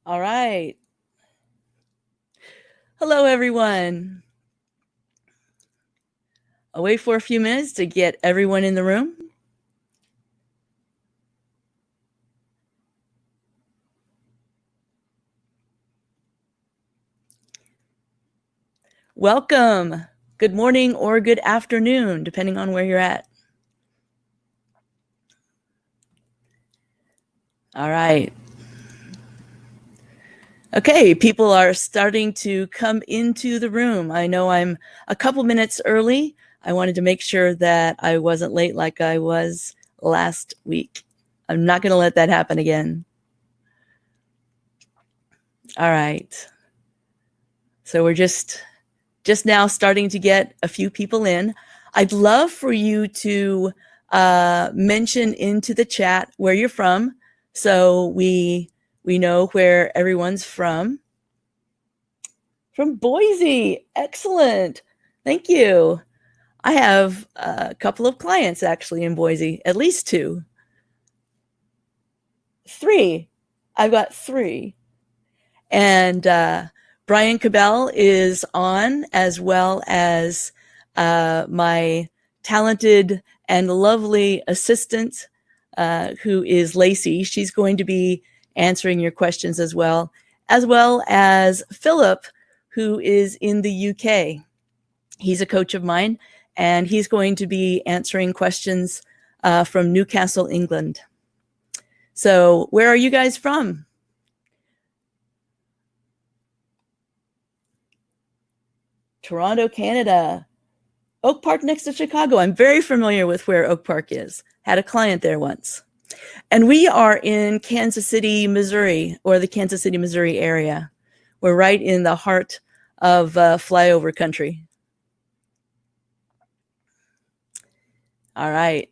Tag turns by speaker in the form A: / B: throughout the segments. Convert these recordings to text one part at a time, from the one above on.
A: All right. Hello, everyone. I'll wait for a few minutes to get everyone in the room. Welcome. Good morning or good afternoon, depending on where you're at. All right. Okay, people are starting to come into the room. I know I'm a couple minutes early. I wanted to make sure that I wasn't late like I was last week. I'm not going to let that happen again. All right. So we're just now starting to get a few people in. I'd love for you to mention into the chat where you're from, so we know where everyone's from. From Boise. Excellent. Thank you. I have a couple of clients actually in Boise, at least 2. 3. I've got 3. And Brian Kabell is on, as well as my talented and lovely assistant, who is Lacey. She's going to be answering your questions as well as Philip, who is in the UK. He's a coach of mine, and he's going to be answering questions from Newcastle, England. So where are you guys from? Toronto, Canada. Oak Park next to Chicago. I'm very familiar with where Oak Park is. Had a client there once. And we are in Kansas City, Missouri, or the Kansas City, Missouri area. We're right in the heart of flyover country. All right.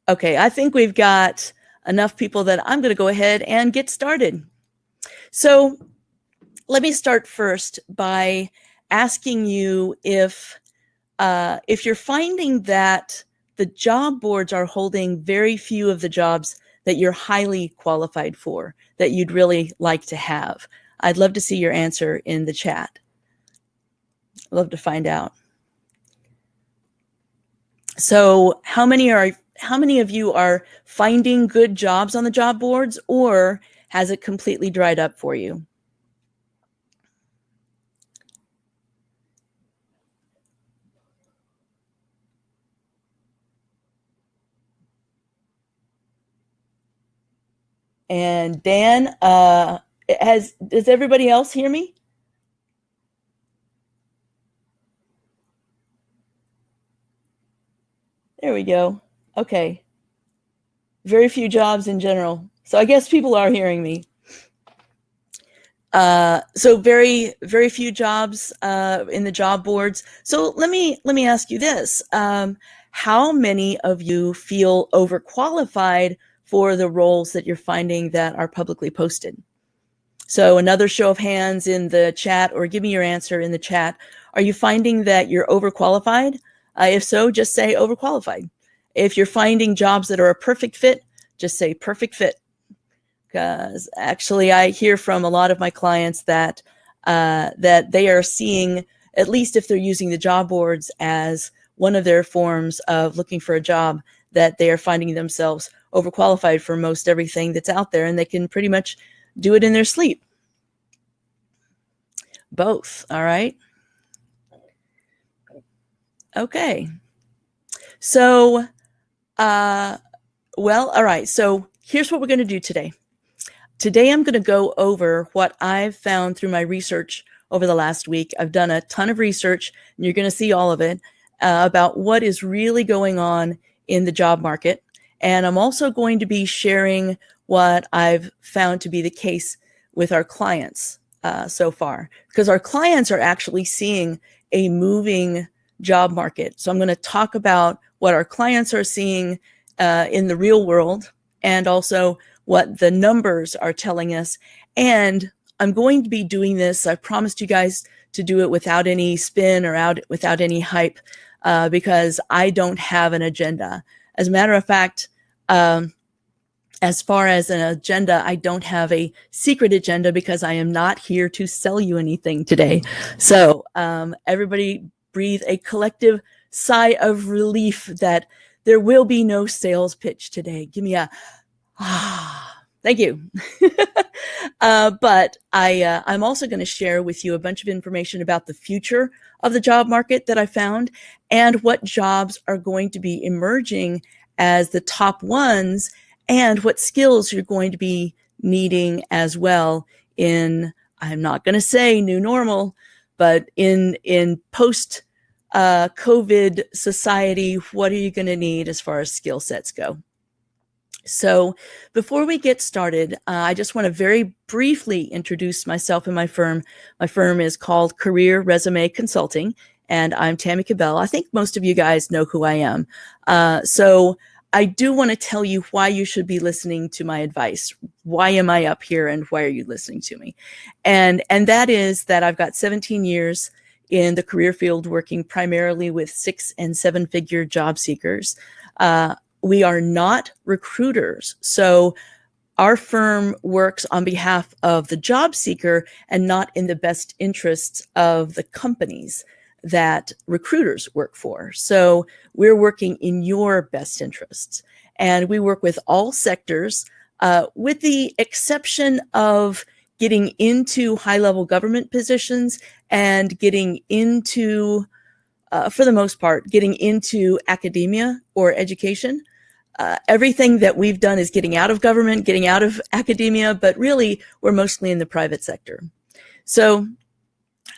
A: Okay, I think we've got enough people that I'm going to go ahead and get started. So let me start first by asking you if you're finding that the job boards are holding very few of the jobs that you're highly qualified for, that you'd really like to have. I'd love to see your answer in the chat. I'd love to find out. So how many of you are finding good jobs on the job boards, or has it completely dried up for you? And Dan, does everybody else hear me? There we go. Okay. Very few jobs in general. So I guess people are hearing me. So very, very few jobs in the job boards. So let me ask you this. How many of you feel overqualified for the roles that you're finding that are publicly posted? So another show of hands in the chat, or give me your answer in the chat. Are you finding that you're overqualified? If so, just say overqualified. If you're finding jobs that are a perfect fit, just say perfect fit. Because actually I hear from a lot of my clients that that they are seeing, at least if they're using the job boards as one of their forms of looking for a job, that they are finding themselves overqualified for most everything that's out there, and they can pretty much do it in their sleep. Both, all right? Okay. So, well, all right. So here's what we're going to do today. Today, I'm going to go over what I've found through my research over the last week. I've done a ton of research, and you're going to see all of it, about what is really going on in the job market. And I'm also going to be sharing what I've found to be the case with our clients so far, because our clients are actually seeing a moving job market. So I'm going to talk about what our clients are seeing in the real world, and also what the numbers are telling us. And I'm going to be doing this, I promised you guys to do it without any spin or without any hype, because I don't have an agenda. As a matter of fact, As far as an agenda, I don't have a secret agenda because I am not here to sell you anything today. So everybody breathe a collective sigh of relief that there will be no sales pitch today. Give me a thank you. But I'm also going to share with you a bunch of information about the future of the job market that I found and what jobs are going to be emerging as the top ones and what skills you're going to be needing as well in, I'm not going to say new normal, but in post COVID society, what are you going to need as far as skill sets go? So before we get started, I just want to very briefly introduce myself and my firm. My firm is called Career Resume Consulting, and I'm Tammy Kabell. I think most of you guys know who I am. So I do want to tell you why you should be listening to my advice. Why am I up here and why are you listening to me? And that is that I've got 17 years in the career field working primarily with 6- and 7-figure job seekers. We are not recruiters. So our firm works on behalf of the job seeker and not in the best interests of the companies that recruiters work for. So we're working in your best interests. And we work with all sectors, with the exception of getting into high-level government positions and getting into, for the most part, getting into academia or education. Everything that we've done is getting out of government, getting out of academia, but really we're mostly in the private sector. So,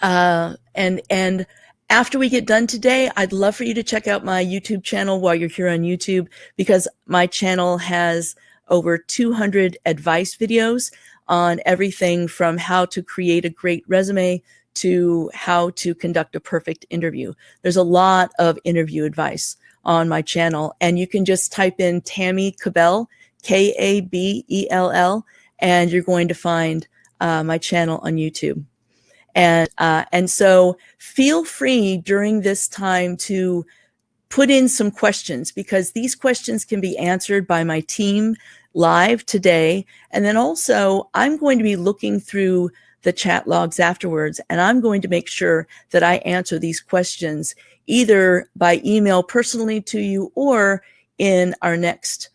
A: and after we get done today, I'd love for you to check out my YouTube channel while you're here on YouTube, because my channel has over 200 advice videos on everything from how to create a great resume to how to conduct a perfect interview. There's a lot of interview advice on my channel, and you can just type in Tammy Kabell, Kabell, and you're going to find my channel on YouTube. And so feel free during this time to put in some questions, because these questions can be answered by my team live today. And then also I'm going to be looking through the chat logs afterwards, and I'm going to make sure that I answer these questions either by email personally to you or in our next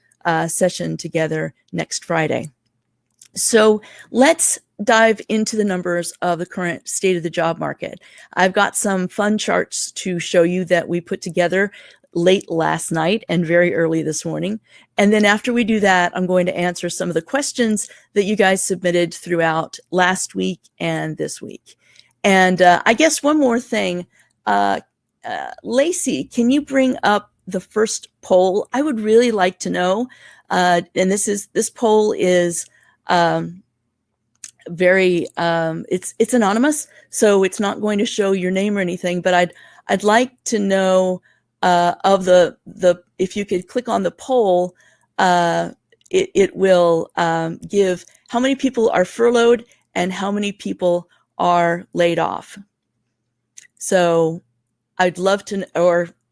A: session together next Friday. So let's dive into the numbers of the current state of the job market. I've got some fun charts to show you that we put together late last night and very early this morning. And then after we do that, I'm going to answer some of the questions that you guys submitted throughout last week and this week. And I guess one more thing, Lacey, can you bring up the first poll? I would really like to know, and this poll is very it's anonymous, so it's not going to show your name or anything, but I'd like to know of the if you could click on the poll, it will give how many people are furloughed and how many people are laid off. So I'd love to,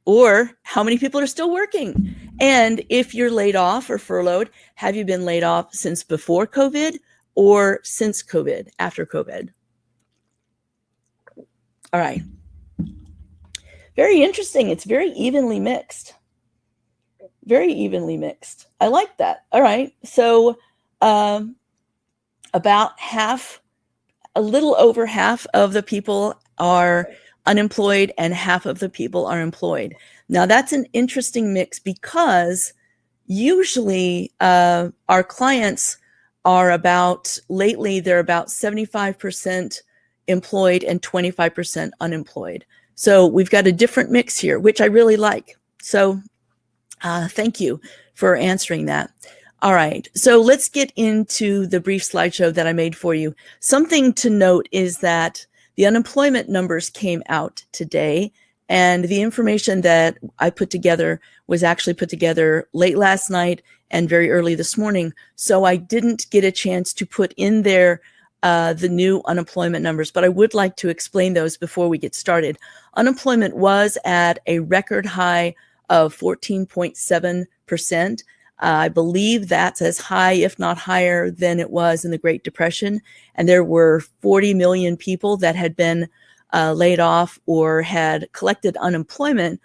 A: or how many people are still working. And if you're laid off or furloughed, have you been laid off since before COVID or since COVID, after COVID? All right. Very interesting. It's very evenly mixed. Very evenly mixed. I like that. All right. So about half, a little over half of the people are unemployed and half of the people are employed. Now that's an interesting mix, because usually our clients are lately they're about 75% employed and 25% unemployed. So we've got a different mix here, which I really like. So thank you for answering that. All right, so let's get into the brief slideshow that I made for you. Something to note is that the unemployment numbers came out today, and the information that I put together was actually put together late last night and very early this morning. So I didn't get a chance to put in there the new unemployment numbers, but I would like to explain those before we get started. Unemployment was at a record high of 14.7%. I believe that's as high, if not higher, than it was in the Great Depression. And there were 40 million people that had been laid off or had collected unemployment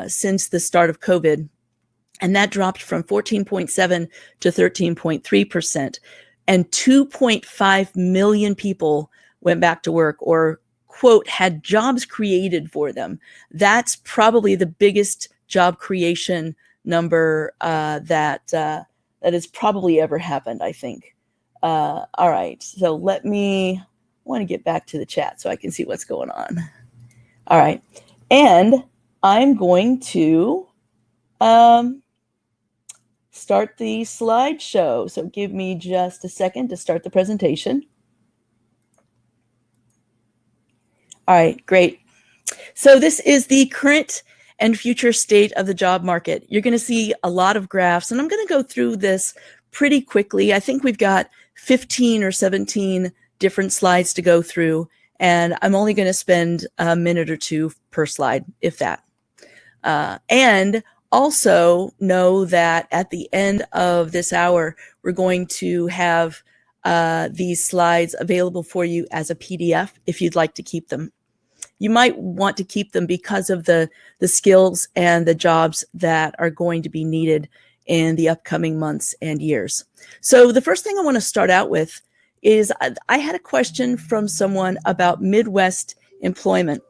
A: since the start of COVID. And that dropped from 14.7 to 13.3%. And 2.5 million people went back to work, or, quote, had jobs created for them. That's probably the biggest job creation number that has probably ever happened, I think. All right, so I want to get back to the chat so I can see what's going on. All right, and I'm going to start the slideshow. So give me just a second to start the presentation. All right, great. So this is the current and future state of the job market. You're going to see a lot of graphs, and I'm going to go through this pretty quickly. I think we've got 15 or 17 different slides to go through, and I'm only going to spend a minute or two per slide, if that. And also know that at the end of this hour, we're going to have these slides available for you as a PDF if you'd like to keep them. You might want to keep them because of the skills and the jobs that are going to be needed in the upcoming months and years. So the first thing I want to start out with is I had a question from someone about Midwest employment.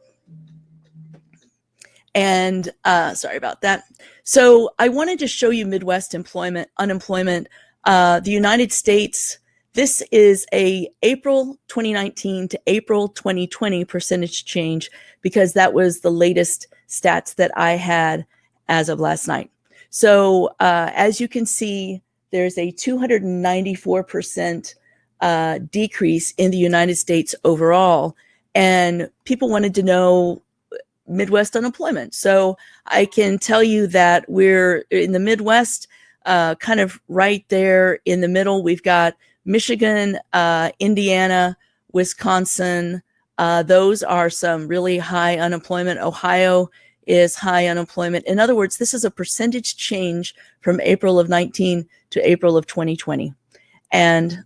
A: And sorry about that. So I wanted to show you Midwest unemployment. The United States, this is a April 2019 to April 2020 percentage change, because that was the latest stats that I had as of last night. So as you can see, there's a 294% decrease in the United States overall. And people wanted to know Midwest unemployment. So I can tell you that we're in the Midwest, kind of right there in the middle. We've got Michigan, Indiana, Wisconsin. Those are some really high unemployment. Ohio is high unemployment. In other words, this is a percentage change from April of 19 to April of 2020. And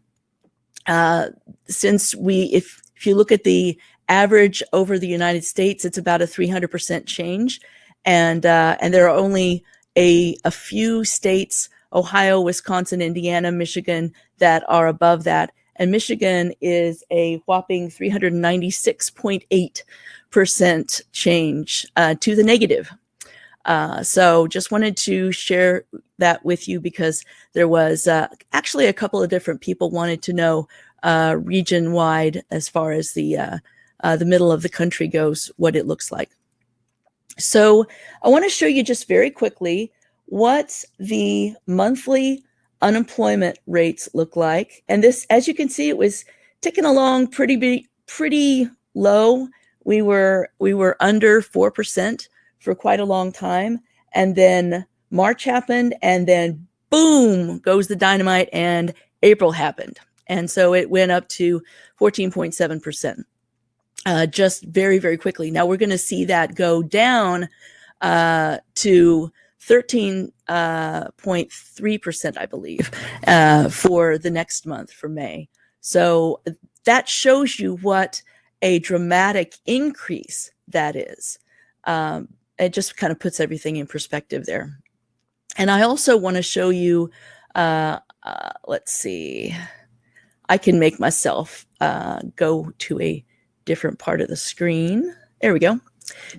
A: since if you look at the average over the United States, it's about a 300% change. And there are only a few states, Ohio, Wisconsin, Indiana, Michigan, that are above that. And Michigan is a whopping 396.8% change to the negative. So just wanted to share that with you, because there was actually a couple of different people wanted to know region-wide, as far as the middle of the country goes, what it looks like. So I want to show you just very quickly what the monthly unemployment rates look like. And this, as you can see, it was ticking along pretty low. We were under 4% for quite a long time. And then March happened, and then boom goes the dynamite, and April happened. And so it went up to 14.7%. Just very, very quickly. Now we're going to see that go down to 13.3%, I believe, for the next month, for May. So that shows you what a dramatic increase that is. It just kind of puts everything in perspective there. And I also want to show you, let's see, I can make myself go to a different part of the screen. There we go.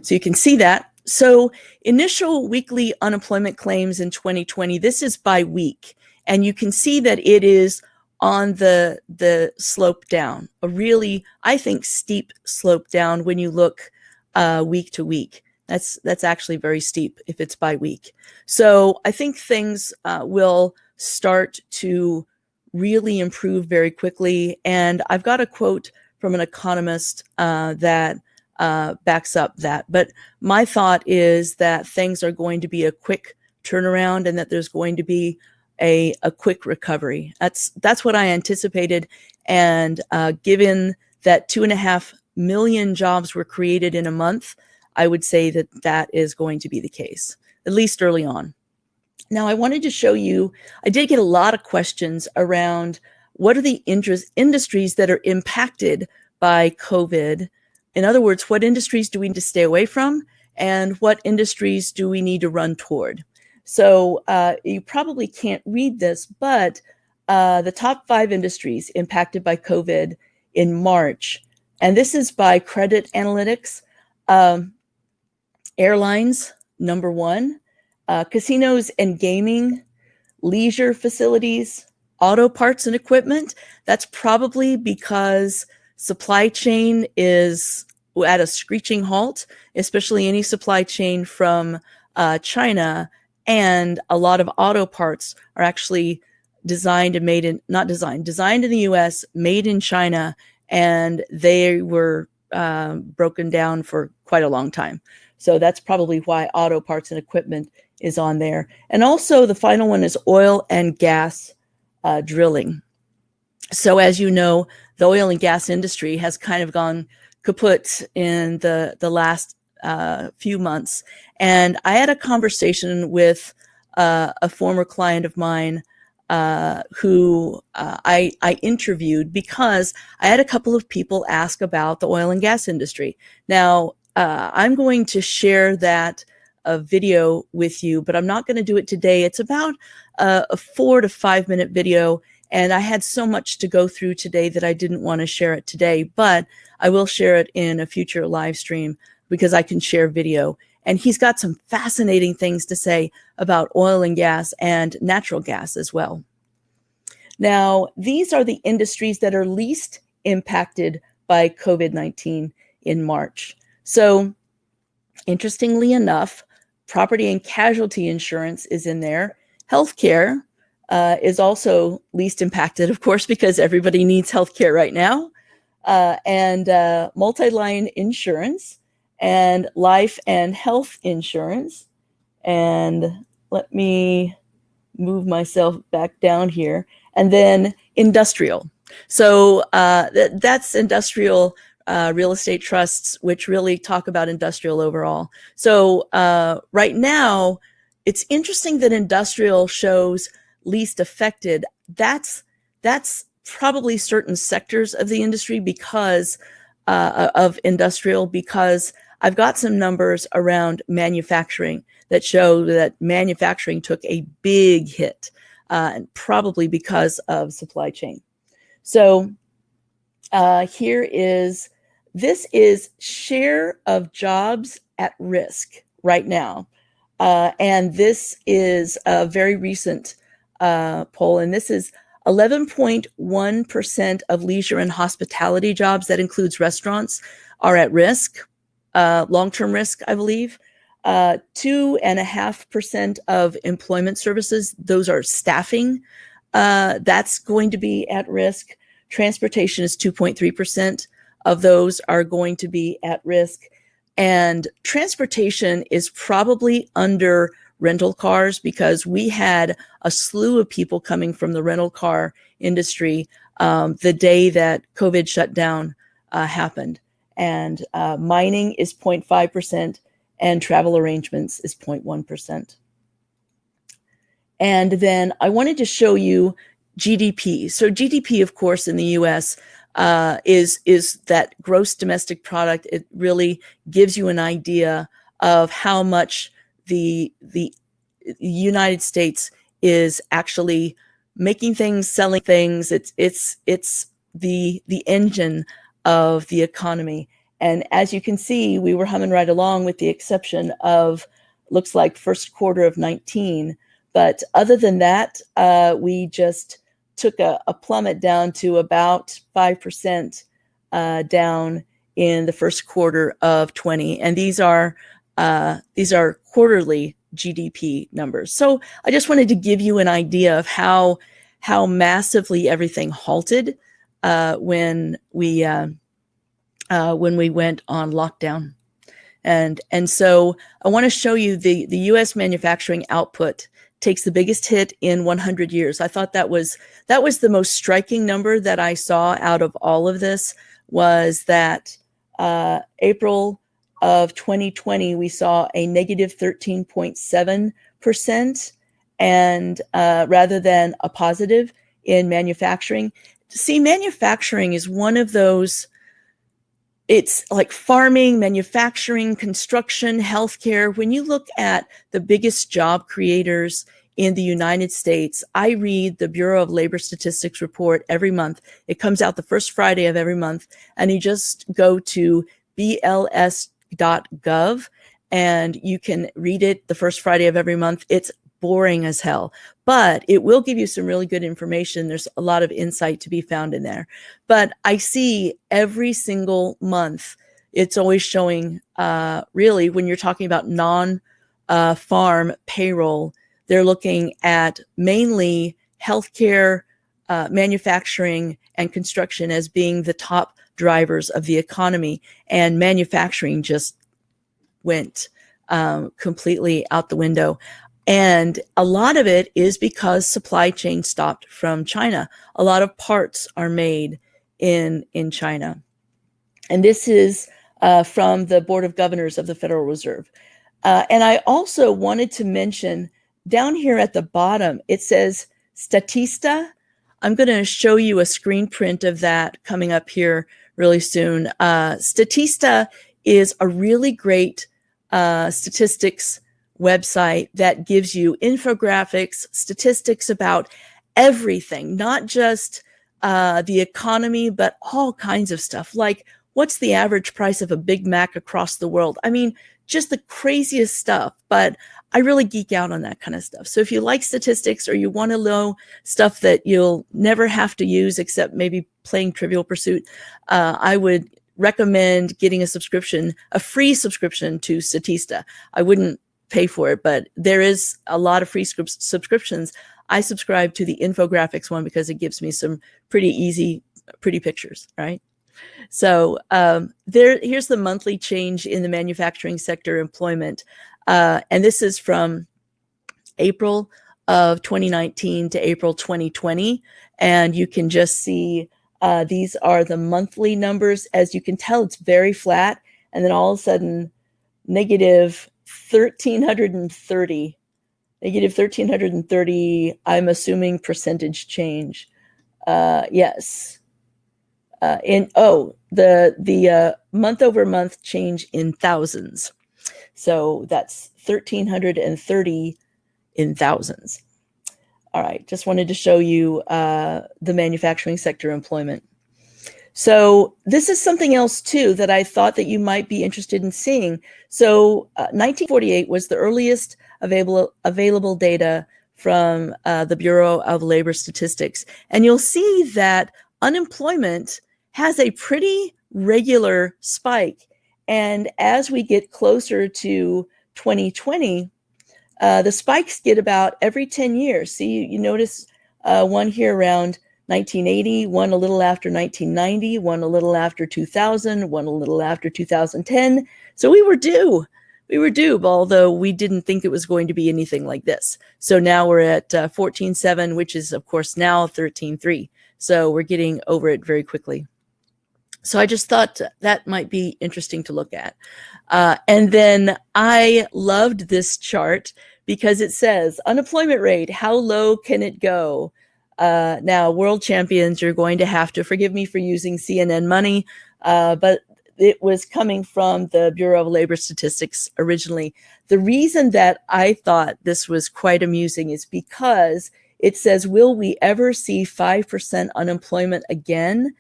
A: So you can see that. So initial weekly unemployment claims in 2020, this is by week. And you can see that it is on the slope down, a really, I think, steep slope down when you look week to week. That's actually very steep if it's by week. So I think things will start to really improve very quickly. And I've got a quote from an economist that backs up that. But my thought is that things are going to be a quick turnaround, and that there's going to be a quick recovery. That's what I anticipated. And given that 2.5 million jobs were created in a month, I would say that that is going to be the case, at least early on. Now, I wanted to show you, I did get a lot of questions around what are the industries that are impacted by COVID. In other words, what industries do we need to stay away from, and what industries do we need to run toward? So you probably can't read this, but the top 5 industries impacted by COVID in March, and this is by Credit Analytics. Airlines, number 1. Casinos and gaming, leisure facilities, auto parts and equipment. That's probably because supply chain is at a screeching halt, especially any supply chain from China. And a lot of auto parts are actually designed and made in, not designed, designed in the US, made in China, and they were broken down for quite a long time. So that's probably why auto parts and equipment is on there. And also the final one is oil and gas drilling. So as you know, the oil and gas industry has kind of gone kaput in the last few months. And I had a conversation with a former client of mine who I interviewed because I had a couple of people ask about the oil and gas industry. Now, I'm going to share that video with you, but I'm not going to do it today. It's about a 4 to 5 minute video, and I had so much to go through today that I didn't want to share it today, but I will share it in a future live stream because I can share video. And he's got some fascinating things to say about oil and gas and natural gas as well. Now, these are the industries that are least impacted by COVID-19 in March. So, interestingly enough, property and casualty insurance is in there. Healthcare is also least impacted, of course, because everybody needs healthcare right now. And multi-line insurance and life and health insurance. And let me move myself back down here. And then industrial. So that's industrial real estate trusts, which really talk about industrial overall. So right now, it's interesting that industrial shows least affected. That's probably certain sectors of the industry because of industrial, because I've got some numbers around manufacturing that show that manufacturing took a big hit, and probably because of supply chain. So this is share of jobs at risk right now. And this is a very recent poll, and this is 11.1% of leisure and hospitality jobs, that includes restaurants, are at risk, long-term risk, I believe. 2.5% of employment services, those are staffing, that's going to be at risk. Transportation is 2.3% of those are going to be at risk. And transportation is probably under rental cars because we had a slew of people coming from the rental car industry the day that COVID shutdown happened. And mining is 0.5% and travel arrangements is 0.1%. And then I wanted to show you GDP. So GDP, of course, in the US is that gross domestic product. It really gives you an idea of how much the United States is actually making things, selling things. It's the engine of the economy. And as you can see, we were humming right along with the exception of, looks like first quarter of 19. But other than that, we just took a plummet down to about 5% down in the first quarter of 20. And these are quarterly GDP numbers. So I just wanted to give you an idea of how massively everything halted when we went on lockdown. And so I want to show you the U.S. manufacturing output takes the biggest hit in 100 years. I thought that was the most striking number that I saw out of all of this, was that April of 2020, we saw a negative 13.7%, and rather than a positive in manufacturing. See, manufacturing is one of those, it's like farming, manufacturing, construction, healthcare. When you look at the biggest job creators in the United States, I read the Bureau of Labor Statistics report every month. It comes out the first Friday of every month, and you just go to bls.gov and you can read it the first Friday of every month. It's boring as hell, but it will give you some really good information. There's a lot of insight to be found in there. But I see every single month, it's always showing, really, when you're talking about non-farm payroll, they're looking at mainly healthcare, manufacturing, and construction as being the top drivers of the economy. And manufacturing just went completely out the window. And a lot of it is because supply chain stopped from China. A lot of parts are made in China. And this is from the Board of Governors of the Federal Reserve. And I also wanted to mention down here at the bottom, it says Statista. I'm going to show you a screen print of that coming up here really soon. Statista is a really great statistics website that gives you infographics, statistics about everything, not just the economy, but all kinds of stuff. Like, what's the average price of a Big Mac across the world? I mean, just the craziest stuff, but I really geek out on that kind of stuff. So if you like statistics or you want to know stuff that you'll never have to use except maybe playing Trivial Pursuit, I would recommend getting a subscription, a free subscription to Statista. I wouldn't pay for it, but there is a lot of free subscriptions. I subscribe to the infographics one because it gives me some pretty easy, pretty pictures, right? So here's the monthly change in the manufacturing sector employment. And this is from April of 2019 to April 2020. And you can just see these are the monthly numbers. As you can tell, it's very flat. And then all of a sudden, negative 1,330, I'm assuming percentage change. Yes. The month over month change in thousands. So that's 1,330 in thousands. All right, just wanted to show you the manufacturing sector employment. So this is something else too that I thought that you might be interested in seeing. So 1948 was the earliest available data from the Bureau of Labor Statistics. And you'll see that unemployment has a pretty regular spike. And as we get closer to 2020, the spikes get about every 10 years. See, you notice one here around 1980, one a little after 1990, one a little after 2000, one a little after 2010. So we were due, although we didn't think it was going to be anything like this. So now we're at 14.7, which is, of course, now 13.3. So we're getting over it very quickly. So I just thought that might be interesting to look at. And then I loved this chart because it says unemployment rate, how low can it go? Now, world champions, you're going to have to forgive me for using CNN money, but it was coming from the Bureau of Labor Statistics originally. The reason that I thought this was quite amusing is because it says, will we ever see 5% unemployment again?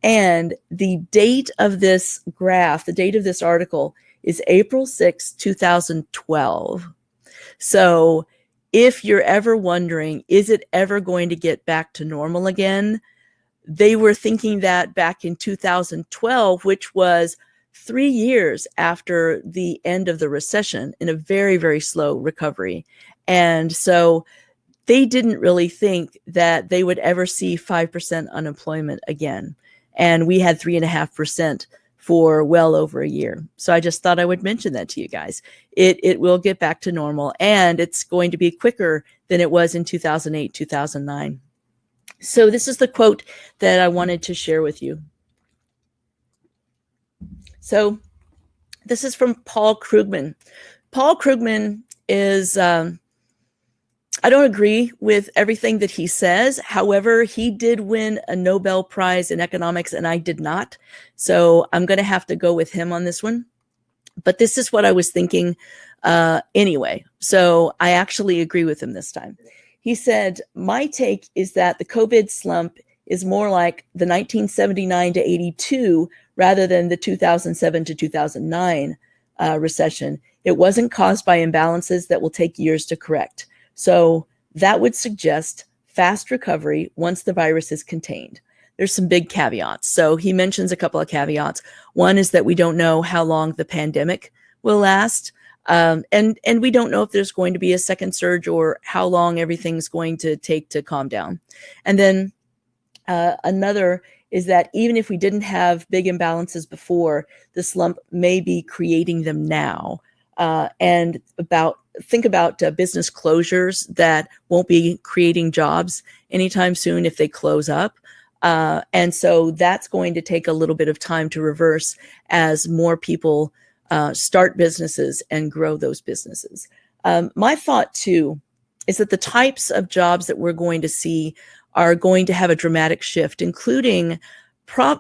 A: And the date of this graph, the date of this article is April 6, 2012. So if you're ever wondering, is it ever going to get back to normal again? They were thinking that back in 2012, which was 3 years after the end of the recession, in a very, very slow recovery. And so they didn't really think that they would ever see 5% unemployment again. And we had 3.5% for well over a year. So I just thought I would mention that to you guys. It will get back to normal, and it's going to be quicker than it was in 2008, 2009. So this is the quote that I wanted to share with you. So this is from Paul Krugman. Paul Krugman is I don't agree with everything that he says. However, he did win a Nobel Prize in economics and I did not. So I'm going to have to go with him on this one. But this is what I was thinking anyway. So I actually agree with him this time. He said, my take is that the COVID slump is more like the 1979 to 82 rather than the 2007 to 2009 recession. It wasn't caused by imbalances that will take years to correct. So that would suggest fast recovery once the virus is contained. There's some big caveats. So he mentions a couple of caveats. One is that we don't know how long the pandemic will last. And we don't know if there's going to be a second surge or how long everything's going to take to calm down. And then another is that even if we didn't have big imbalances before, the slump may be creating them now. And think about business closures that won't be creating jobs anytime soon if they close up. And so that's going to take a little bit of time to reverse as more people start businesses and grow those businesses. My thought, too, is that the types of jobs that we're going to see are going to have a dramatic shift, including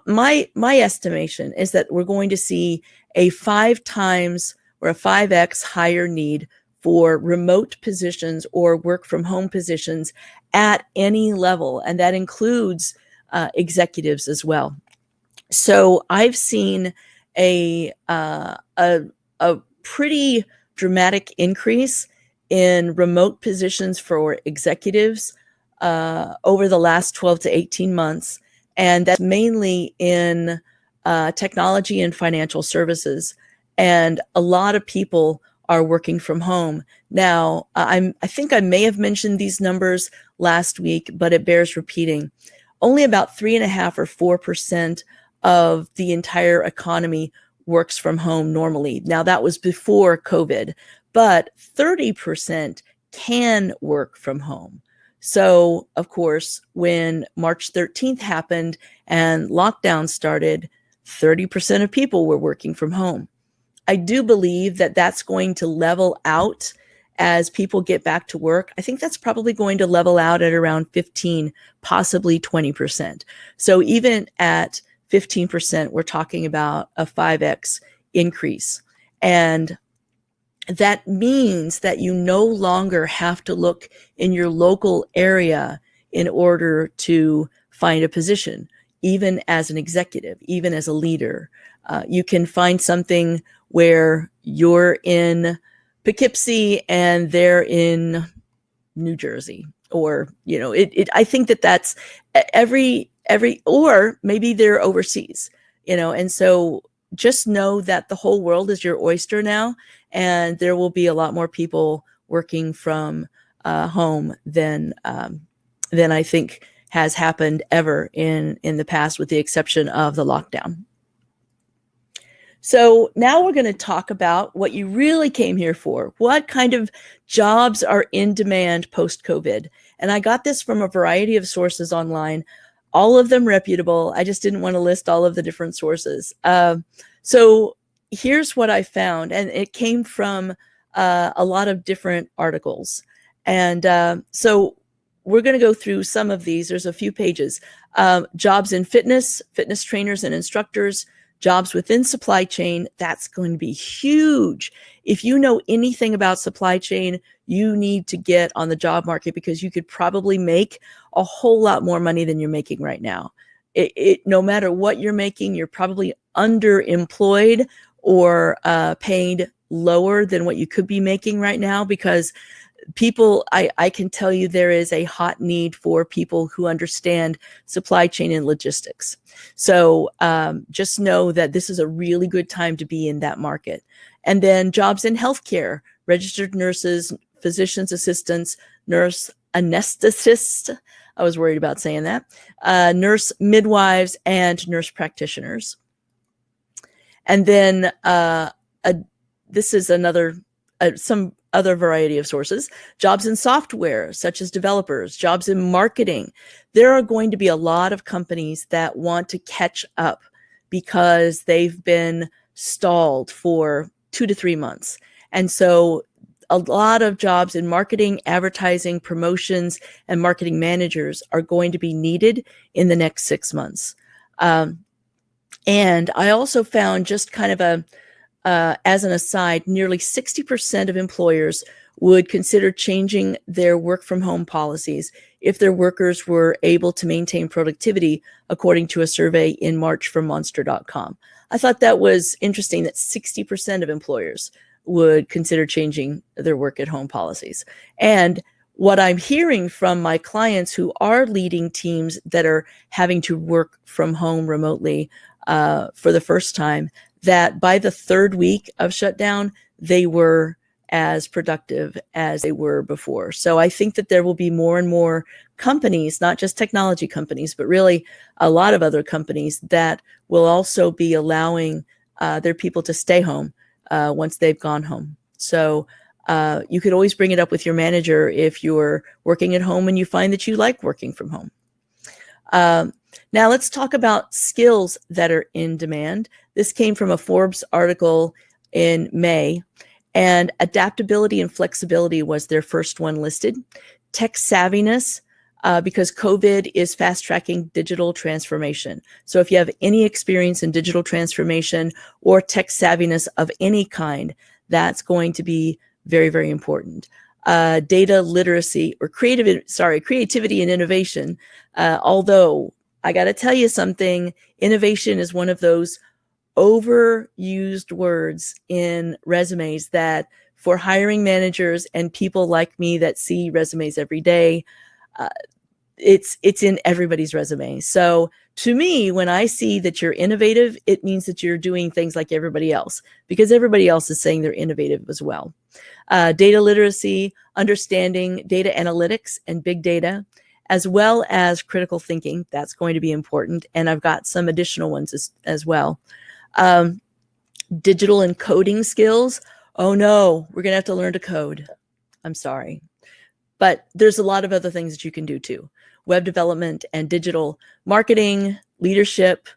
A: my estimation is that we're going to see a 5 times or a 5x higher need for remote positions or work from home positions at any level. And that includes executives as well. So I've seen a pretty dramatic increase in remote positions for executives over the last 12 to 18 months. And that's mainly in technology and financial services. And a lot of people are working from home. Now, I think I may have mentioned these numbers last week, but it bears repeating. Only about 3.5 or 4% of the entire economy works from home normally. Now, that was before COVID, but 30% can work from home. So, of course, when March 13th happened and lockdown started, 30% of people were working from home. I do believe that that's going to level out as people get back to work. I think that's probably going to level out at around 15, possibly 20%. So even at 15%, we're talking about a 5x increase. And that means that you no longer have to look in your local area in order to find a position, even as an executive, even as a leader. You can find something where you're in Poughkeepsie and they're in New Jersey, or, you know, I think that's every, or maybe they're overseas, you know, and so just know that the whole world is your oyster now, and there will be a lot more people working from home than I think has happened ever in the past, with the exception of the lockdown. So now we're going to talk about what you really came here for. What kind of jobs are in demand post-COVID? And I got this from a variety of sources online, all of them reputable. I just didn't want to list all of the different sources. So here's what I found, and it came from a lot of different articles. And so we're going to go through some of these. There's a few pages. Jobs in fitness trainers and instructors, jobs within supply chain. That's going to be huge. If you know anything about supply chain, you need to get on the job market, because you could probably make a whole lot more money than you're making right now. No matter what you're making, you're probably underemployed or paid lower than what you could be making right now, because people, I can tell you there is a hot need for people who understand supply chain and logistics. So just know that this is a really good time to be in that market. And then jobs in healthcare, registered nurses, physician's assistants, nurse anesthetists. I was worried about saying that. Nurse midwives and nurse practitioners. And then this is some other variety of sources. Jobs in software, such as developers, jobs in marketing. There are going to be a lot of companies that want to catch up because they've been stalled for 2 to 3 months. And so a lot of jobs in marketing, advertising, promotions, and marketing managers are going to be needed in the next 6 months. And I also found, just kind of as an aside, nearly 60% of employers would consider changing their work from home policies if their workers were able to maintain productivity, according to a survey in March from Monster.com. I thought that was interesting that 60% of employers would consider changing their work at home policies. And what I'm hearing from my clients who are leading teams that are having to work from home remotely for the first time, that by the third week of shutdown, they were as productive as they were before. So I think that there will be more and more companies, not just technology companies, but really a lot of other companies that will also be allowing their people to stay home once they've gone home. So you could always bring it up with your manager if you're working at home and you find that you like working from home. Now let's talk about skills that are in demand. This came from a Forbes article in May, and adaptability and flexibility was their first one listed. Tech savviness, because COVID is fast-tracking digital transformation. So if you have any experience in digital transformation or tech savviness of any kind, that's going to be very, very important. Data literacy, or creativity and innovation, although I got to tell you something, innovation is one of those overused words in resumes that, for hiring managers and people like me that see resumes every day, it's in everybody's resume. So to me, when I see that you're innovative, it means that you're doing things like everybody else, because everybody else is saying they're innovative as well. Data literacy, understanding data analytics and big data, as well as critical thinking. That's going to be important. And I've got some additional ones as well. Digital and coding skills. Oh no, we're going to have to learn to code. I'm sorry. But there's a lot of other things that you can do too. Web development and digital marketing, leadership,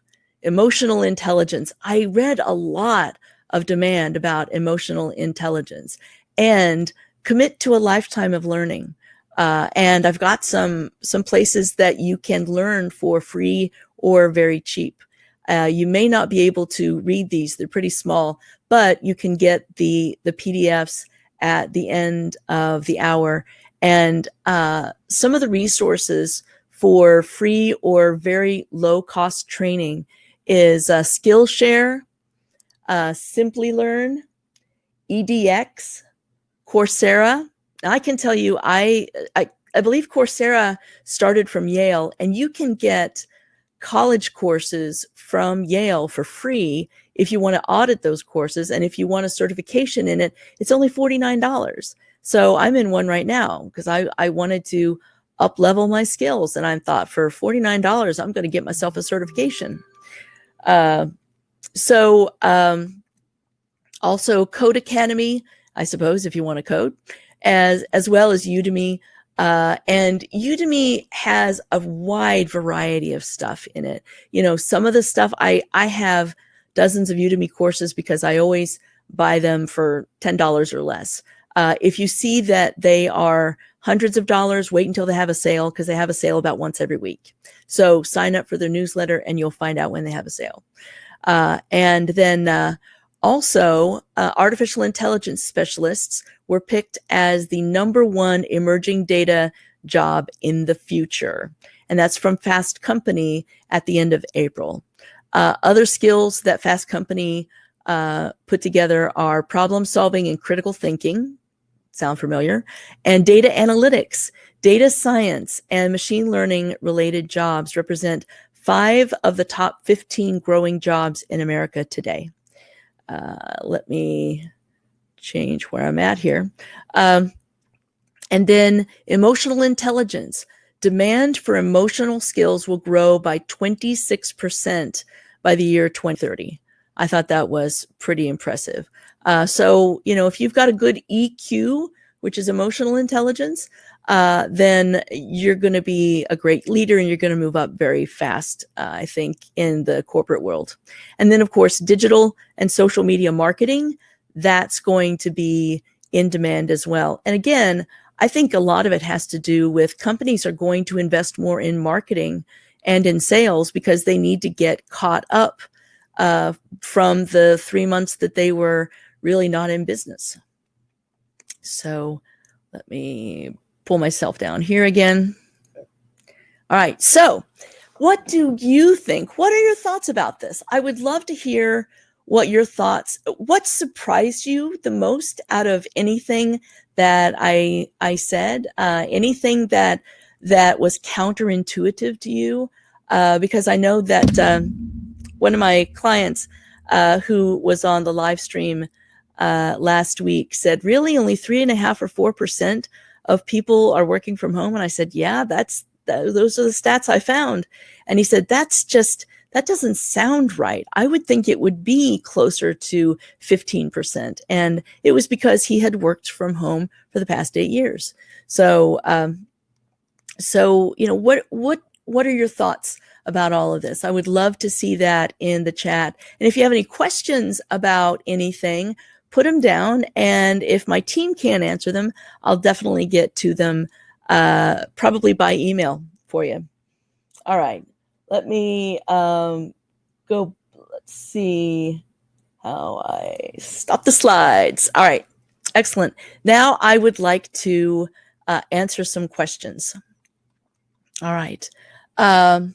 A: emotional intelligence. I read a lot of demand about emotional intelligence, and commit to a lifetime of learning. And I've got some places that you can learn for free or very cheap. You may not be able to read these. They're pretty small, but you can get the PDFs at the end of the hour. And some of the resources for free or very low cost training is Skillshare, Simply Learn, EDX, Coursera. Now, I can tell you, I believe Coursera started from Yale, and you can get college courses from Yale for free if you want to audit those courses. And if you want a certification in it, it's only $49. So I'm in one right now because I wanted to up level my skills. And I thought, for $49, I'm going to get myself a certification. Also Code Academy, I suppose, if you want to code, as well as Udemy. And Udemy has a wide variety of stuff in it. You know, some of the stuff, I have dozens of Udemy courses because I always buy them for $10 or less. If you see that they are hundreds of dollars, wait until they have a sale, because they have a sale about once every week. So sign up for their newsletter and you'll find out when they have a sale. And then also, artificial intelligence specialists were picked as the #1 emerging data job in the future. And that's from Fast Company at the end of April. Other skills that Fast Company put together are problem solving and critical thinking. Sound familiar? And data analytics. Data science and machine learning related jobs represent 5 of the top 15 growing jobs in America today. Let me change where I'm at here. And then emotional intelligence. Demand for emotional skills will grow by 26% by the year 2030. I thought that was pretty impressive. So, you know, if you've got a good EQ, which is emotional intelligence, then you're going to be a great leader and you're going to move up very fast, I think, in the corporate world. And then, of course, digital and social media marketing, that's going to be in demand as well. And again, I think a lot of it has to do with companies are going to invest more in marketing and in sales because they need to get caught up from the 3 months that they were really not in business. So let me pull myself down here again. All right. So what do you think? What are your thoughts about this? I would love to hear what your thoughts, what surprised you the most out of anything that I said, anything that was counterintuitive to you, because I know that one of my clients who was on the live stream last week said, really only 3.5 or 4% of people are working from home. And I said, yeah, those are the stats I found. And he said, that doesn't sound right. I would think it would be closer to 15%. And it was because he had worked from home for the past 8 years. So, what are your thoughts about all of this? I would love to see that in the chat. And if you have any questions about anything, put them down. And if my team can't answer them, I'll definitely get to them probably by email for you. All right. Let me go. Let's see how I stop the slides. All right. Excellent. Now I would like to answer some questions. All right. I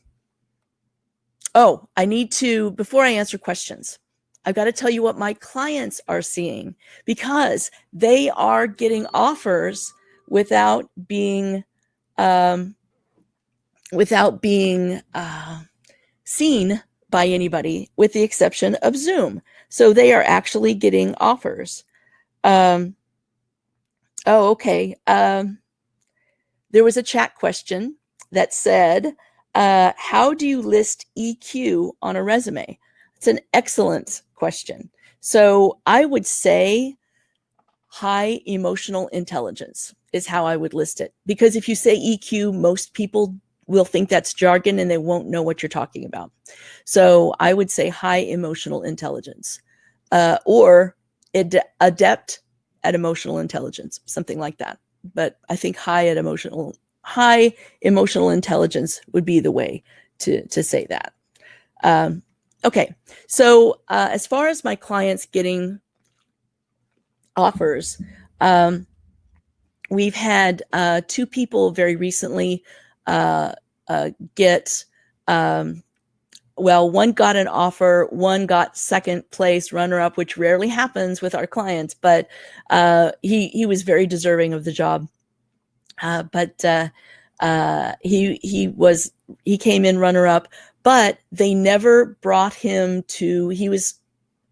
A: need to, before I answer questions, I've got to tell you what my clients are seeing, because they are getting offers without being seen by anybody, with the exception of Zoom. So they are actually getting offers. Okay. There was a chat question that said, how do you list EQ on a resume? It's an excellent question. So I would say high emotional intelligence is how I would list it. Because if you say EQ, most people will think that's jargon and they won't know what you're talking about. So I would say high emotional intelligence, or adept at emotional intelligence, something like that. But I think high emotional intelligence would be the way to say that. Okay, so as far as my clients getting offers, we've had 2 people very recently get, one got an offer, one got second place, runner-up, which rarely happens with our clients, but he was very deserving of the job. He came in runner-up, but they never brought him to, he was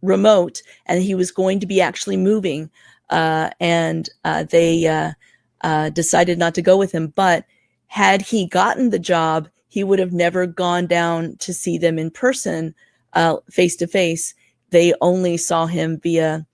A: remote and he was going to be actually moving, and they decided not to go with him. But had he gotten the job, he would have never gone down to see them in person, face to face. They only saw him via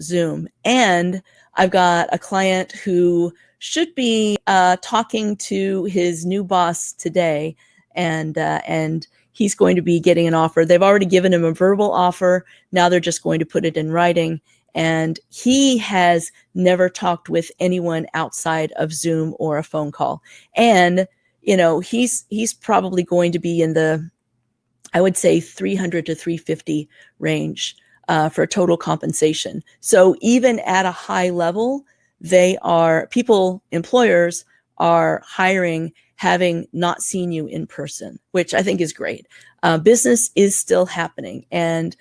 A: Zoom. And I've got a client who should be talking to his new boss today, and he's going to be getting an offer. They've already given him a verbal offer. Now they're just going to put it in writing. And he has never talked with anyone outside of Zoom or a phone call. And, he's probably going to be in the, I would say, 300 to 350 range for total compensation. So even at a high level, employers are hiring, having not seen you in person, which I think is great. Business is still happening, and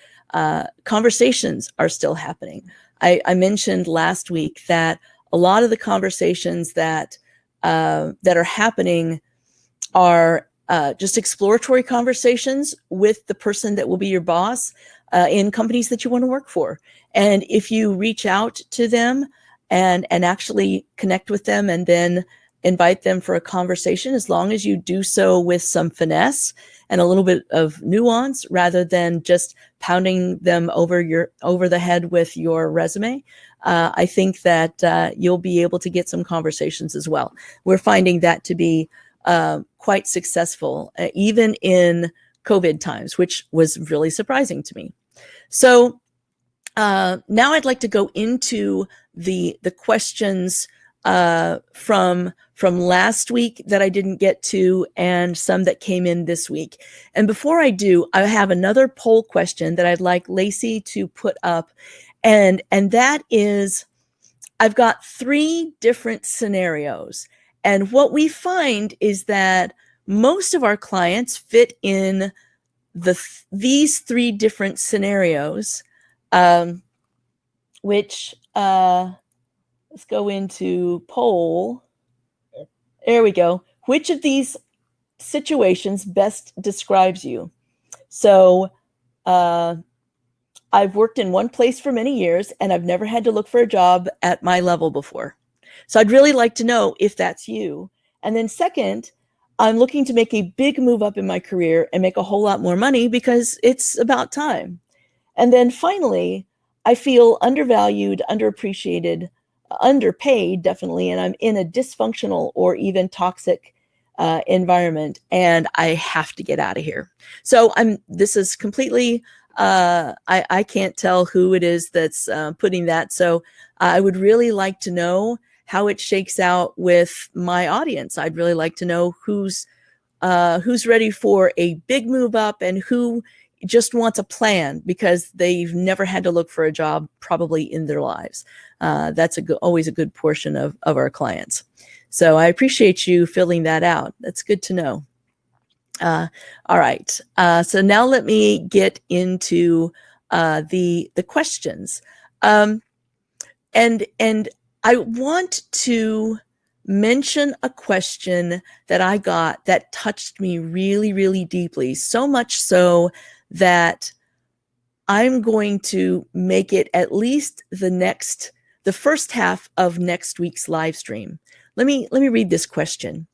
A: conversations are still happening. I mentioned last week that a lot of the conversations that are happening are just exploratory conversations with the person that will be your boss in companies that you want to work for. And if you reach out to them and actually connect with them and then invite them for a conversation, as long as you do so with some finesse and a little bit of nuance rather than just pounding them over the head with your resume, I think that you'll be able to get some conversations as well. We're finding that to be quite successful, even in COVID times, which was really surprising to me. So Now I'd like to go into the questions from last week that I didn't get to, and some that came in this week. And before I do, I have another poll question that I'd like Lacey to put up, and that is, I've got 3 different scenarios, and what we find is that most of our clients fit in these 3 different scenarios. Which, let's go into poll. There we go. Which of these situations best describes you? So I've worked in one place for many years, and I've never had to look for a job at my level before. So I'd really like to know if that's you. And then second, I'm looking to make a big move up in my career and make a whole lot more money because it's about time. And then finally, I feel undervalued, underappreciated, underpaid, definitely, and I'm in a dysfunctional or even toxic environment, and I have to get out of here. So this is completely, I can't tell who it is that's putting that. So I would really like to know how it shakes out with my audience. I'd really like to know who's ready for a big move up and who just wants a plan because they've never had to look for a job probably in their lives. That's always a good portion of our clients. So I appreciate you filling that out. That's good to know. All right. So now let me get into the questions. And I want to mention a question that I got that touched me really, really deeply, so much so that I'm going to make it at least the first half of next week's live stream. Let me read this question.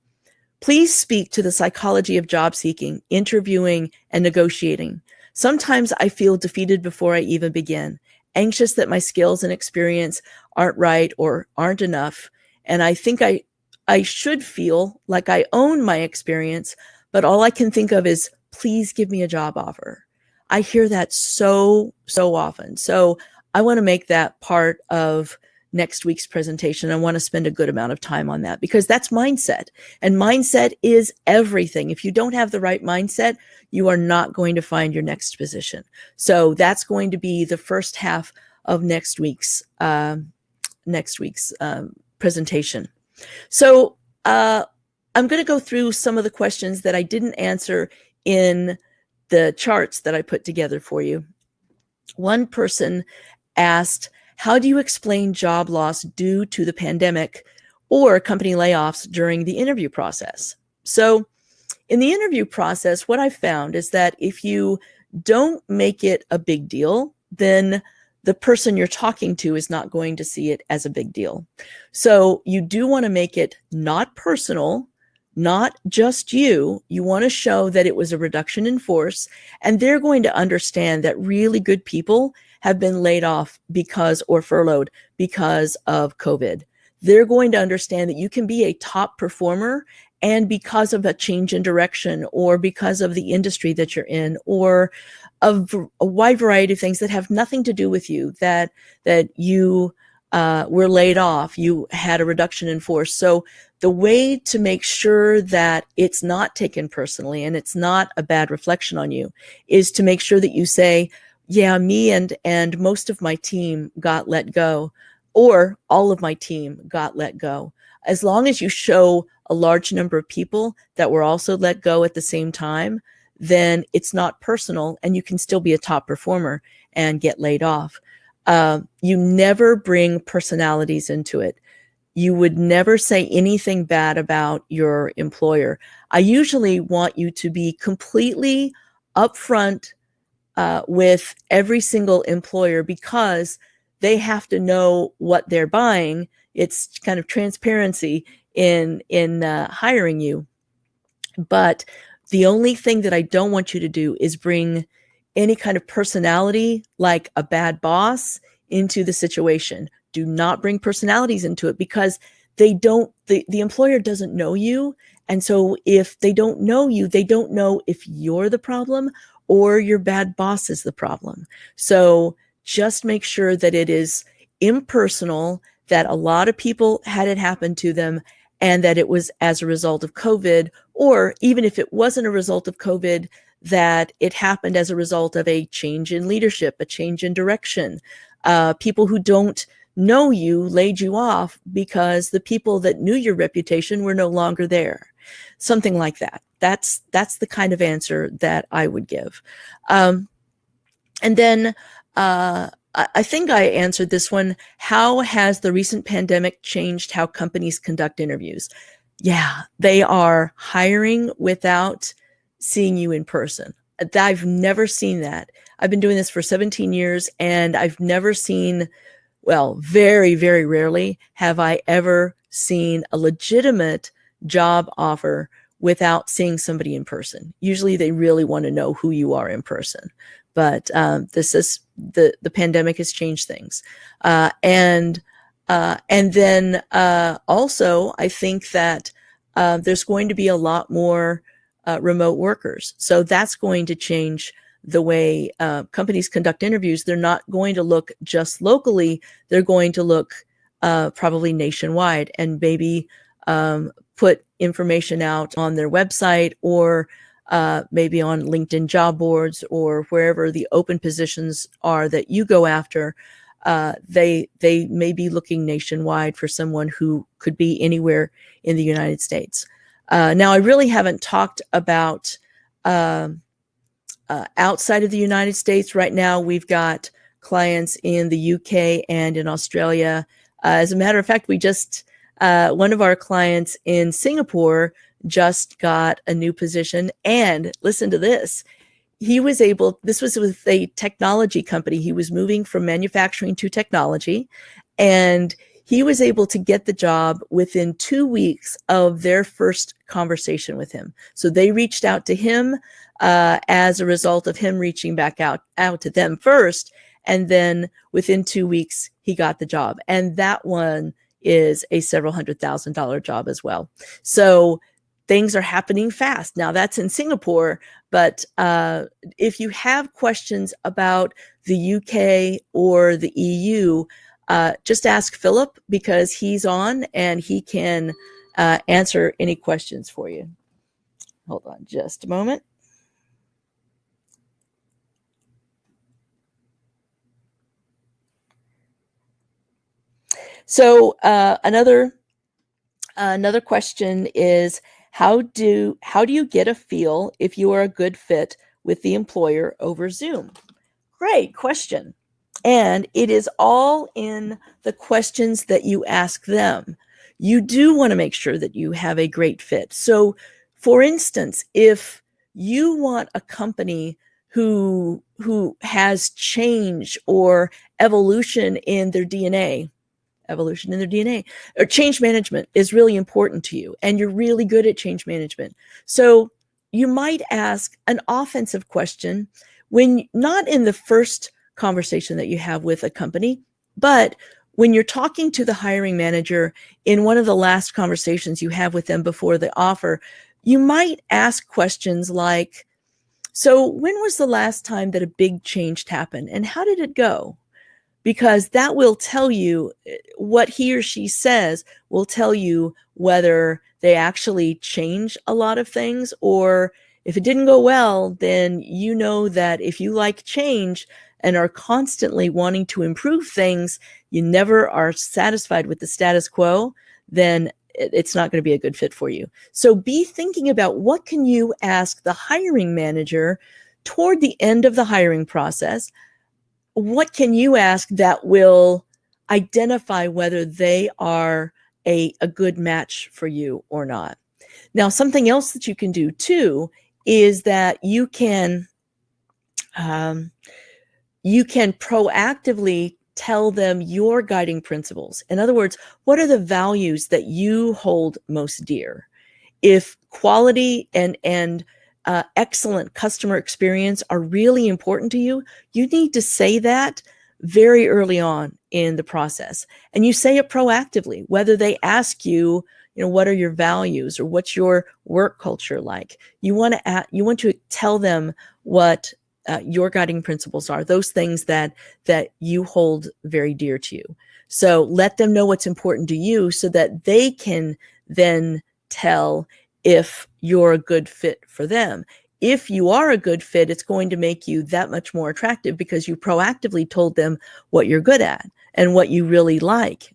A: Please speak to the psychology of job seeking, interviewing, and negotiating. Sometimes I feel defeated before I even begin, anxious that my skills and experience aren't right or aren't enough. And I think I should feel like I own my experience, but all I can think of is, please give me a job offer. I hear that so often. So I want to make that part of next week's presentation. I want to spend a good amount of time on that because that's mindset. And mindset is everything. If you don't have the right mindset, you are not going to find your next position. So that's going to be the first half of next week's presentation. So I'm going to go through some of the questions that I didn't answer in the charts that I put together for you. One person asked, how do you explain job loss due to the pandemic or company layoffs during the interview process? So in the interview process, what I found is that if you don't make it a big deal, then the person you're talking to is not going to see it as a big deal. So you do want to make it not personal, not just you. You want to show that it was a reduction in force, and they're going to understand that really good people have been laid off or furloughed because of COVID. They're going to understand that you can be a top performer and because of a change in direction or because of the industry that you're in or a wide variety of things that have nothing to do with you, that you were laid off, you had a reduction in force. So the way to make sure that it's not taken personally and it's not a bad reflection on you is to make sure that you say, yeah, me and most of my team got let go, or all of my team got let go. As long as you show a large number of people that were also let go at the same time, then it's not personal and you can still be a top performer and get laid off. You never bring personalities into it. You would never say anything bad about your employer. I usually want you to be completely upfront with every single employer because they have to know what they're buying. It's kind of transparency in hiring you. But the only thing that I don't want you to do is bring any kind of personality like a bad boss into the situation. Do not bring personalities into it because the employer doesn't know you. And so if they don't know you, they don't know if you're the problem or your bad boss is the problem. So just make sure that it is impersonal, that a lot of people had it happen to them, and that it was as a result of COVID, or even if it wasn't a result of COVID, that it happened as a result of a change in leadership, a change in direction. People who don't know you laid you off because the people that knew your reputation were no longer there. Something like that. That's the kind of answer that I would give. And then I think I answered this one. How has the recent pandemic changed how companies conduct interviews? Yeah, they are hiring without seeing you in person. I've never seen that. I've been doing this for 17 years, and I've never seen, well, very, very rarely have I ever seen a legitimate job offer without seeing somebody in person. Usually they really want to know who you are in person. But the pandemic has changed things. And then also, I think that there's going to be a lot more remote workers. So that's going to change the way companies conduct interviews. They're not going to look just locally. They're going to look probably nationwide, and maybe put information out on their website, or maybe on LinkedIn job boards, or wherever the open positions are that you go after. They may be looking nationwide for someone who could be anywhere in the United States. Now, I really haven't talked about outside of the United States. Right now, we've got clients in the UK and in Australia. As a matter of fact, we just, one of our clients in Singapore just got a new position. And listen to this. He was able, this was with a technology company. He was moving from manufacturing to technology, and he was able to get the job within 2 weeks of their first conversation with him. So they reached out to him as a result of him reaching back out to them first. And then within 2 weeks, he got the job. And that one is a several $100,000 job as well. So things are happening fast. Now, that's in Singapore, but if you have questions about the UK or the EU, just ask Philip, because he's on and he can answer any questions for you. Hold on just a moment. So another question is, how do you get a feel if you are a good fit with the employer over Zoom? Great question. And it is all in the questions that you ask them. You do want to make sure that you have a great fit. So, for instance, if you want a company who has change or evolution in their DNA, or change management is really important to you, and you're really good at change management. So you might ask an offensive question when not in the first conversation that you have with a company, but when you're talking to the hiring manager in one of the last conversations you have with them before the offer. You might ask questions like, so when was the last time that a big change happened, and how did it go? Because that will tell you, what he or she says will tell you whether they actually change a lot of things, or if it didn't go well, then you know that if you like change and are constantly wanting to improve things, you never are satisfied with the status quo, then it's not going to be a good fit for you. So be thinking about, what can you ask the hiring manager toward the end of the hiring process? What can you ask that will identify whether they are a good match for you or not? Now, something else that you can do too is that you can proactively tell them your guiding principles. In other words, what are the values that you hold most dear? If quality and excellent customer experience are really important to you, you need to say that very early on in the process. And you say it proactively, whether they ask you, what are your values, or what's your work culture like? You want to tell them what your guiding principles are, those things that you hold very dear to you. So let them know what's important to you so that they can then tell if you're a good fit for them. If you are a good fit, it's going to make you that much more attractive because you proactively told them what you're good at and what you really like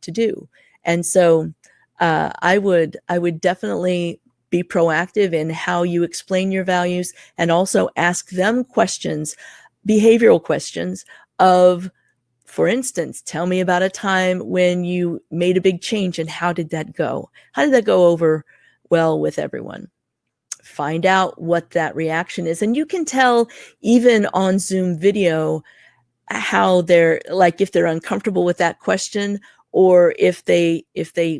A: to do. And so I would definitely be proactive in how you explain your values, and also ask them questions, behavioral questions of, for instance, tell me about a time when you made a big change and how did that go? How did that go over well with everyone? Find out what that reaction is. And you can tell even on Zoom video how they're, like, if they're uncomfortable with that question, or if they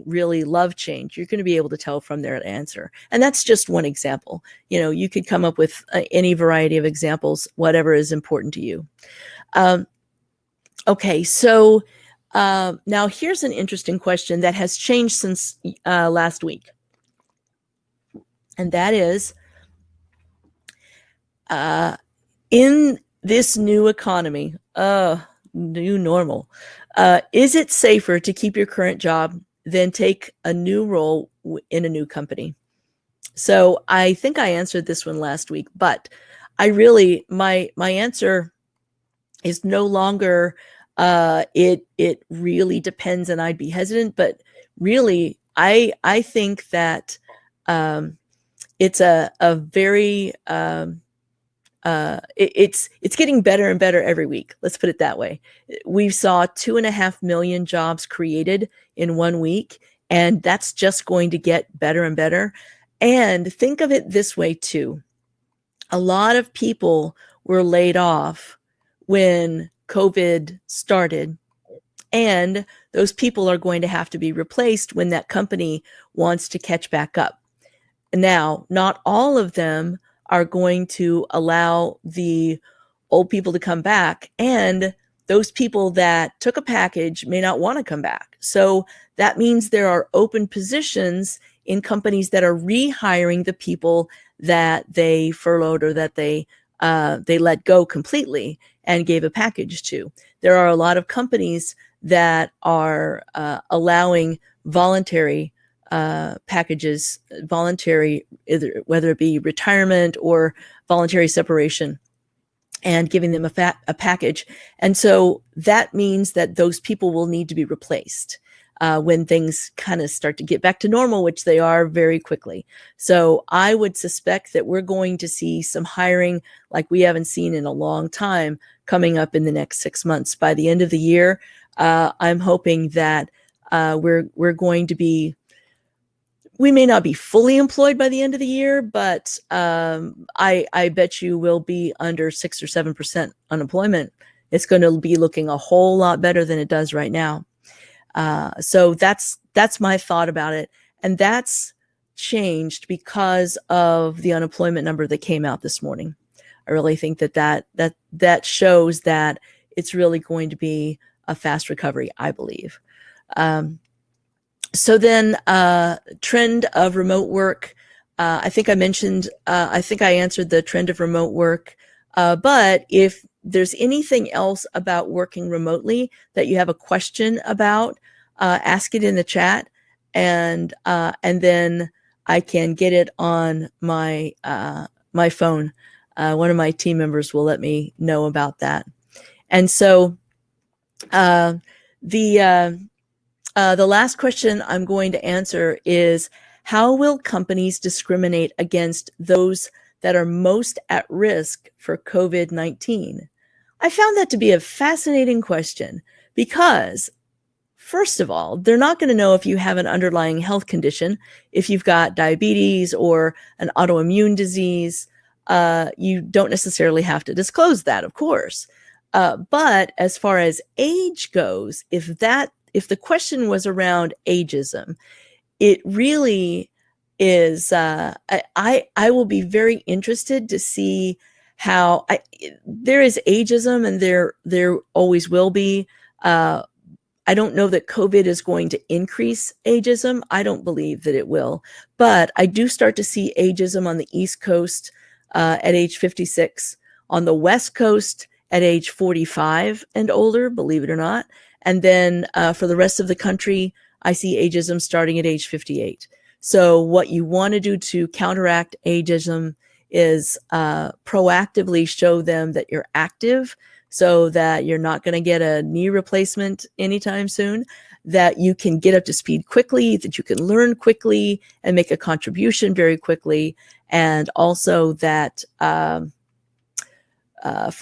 A: really love change. You're going to be able to tell from their answer. And that's just one example. You could come up with any variety of examples, whatever is important to you. Okay, so now here's an interesting question that has changed since last week. And that is, in this new economy, new normal, is it safer to keep your current job than take a new role in a new company? So I think I answered this one last week, but I really, my answer is no longer, it really depends, and I'd be hesitant, but really, I think that it's a very, it's getting better and better every week. Let's put it that way. We saw 2.5 million jobs created in 1 week, and that's just going to get better and better. And think of it this way too. A lot of people were laid off when COVID started, and those people are going to have to be replaced when that company wants to catch back up. Now, not all of them are going to allow the old people to come back, and those people that took a package may not want to come back. So that means there are open positions in companies that are rehiring the people that they furloughed or that they let go completely and gave a package to. There are a lot of companies that are allowing voluntary packages, voluntary, whether it be retirement or voluntary separation, and giving them a package. And so that means that those people will need to be replaced when things kind of start to get back to normal, which they are very quickly. So I would suspect that we're going to see some hiring like we haven't seen in a long time coming up in the next 6 months. By the end of the year, I'm hoping that we're going to be, we may not be fully employed by the end of the year, but I bet you will be under 6 or 7% unemployment. It's going to be looking a whole lot better than it does right now. So that's my thought about it. And that's changed because of the unemployment number that came out this morning. I really think that shows that it's really going to be a fast recovery, I believe. So then, trend of remote work. I think I mentioned, I think I answered the trend of remote work. But if there's anything else about working remotely that you have a question about, ask it in the chat, and then I can get it on my my phone. One of my team members will let me know about that. And so the last question I'm going to answer is, how will companies discriminate against those that are most at risk for COVID-19? I found that to be a fascinating question because, first of all, they're not going to know if you have an underlying health condition. If you've got diabetes or an autoimmune disease, you don't necessarily have to disclose that, of course. But as far as age goes, if the question was around ageism, it really is, I will be very interested to see how there is ageism, and there always will be. I don't know that COVID is going to increase ageism. I don't believe that it will, but I do start to see ageism on the East Coast at age 56, on the West Coast at age 45 and older, believe it or not. And then for the rest of the country, I see ageism starting at age 58. So what you want to do to counteract ageism is proactively show them that you're active, so that you're not going to get a knee replacement anytime soon, that you can get up to speed quickly, that you can learn quickly and make a contribution very quickly. And also that, for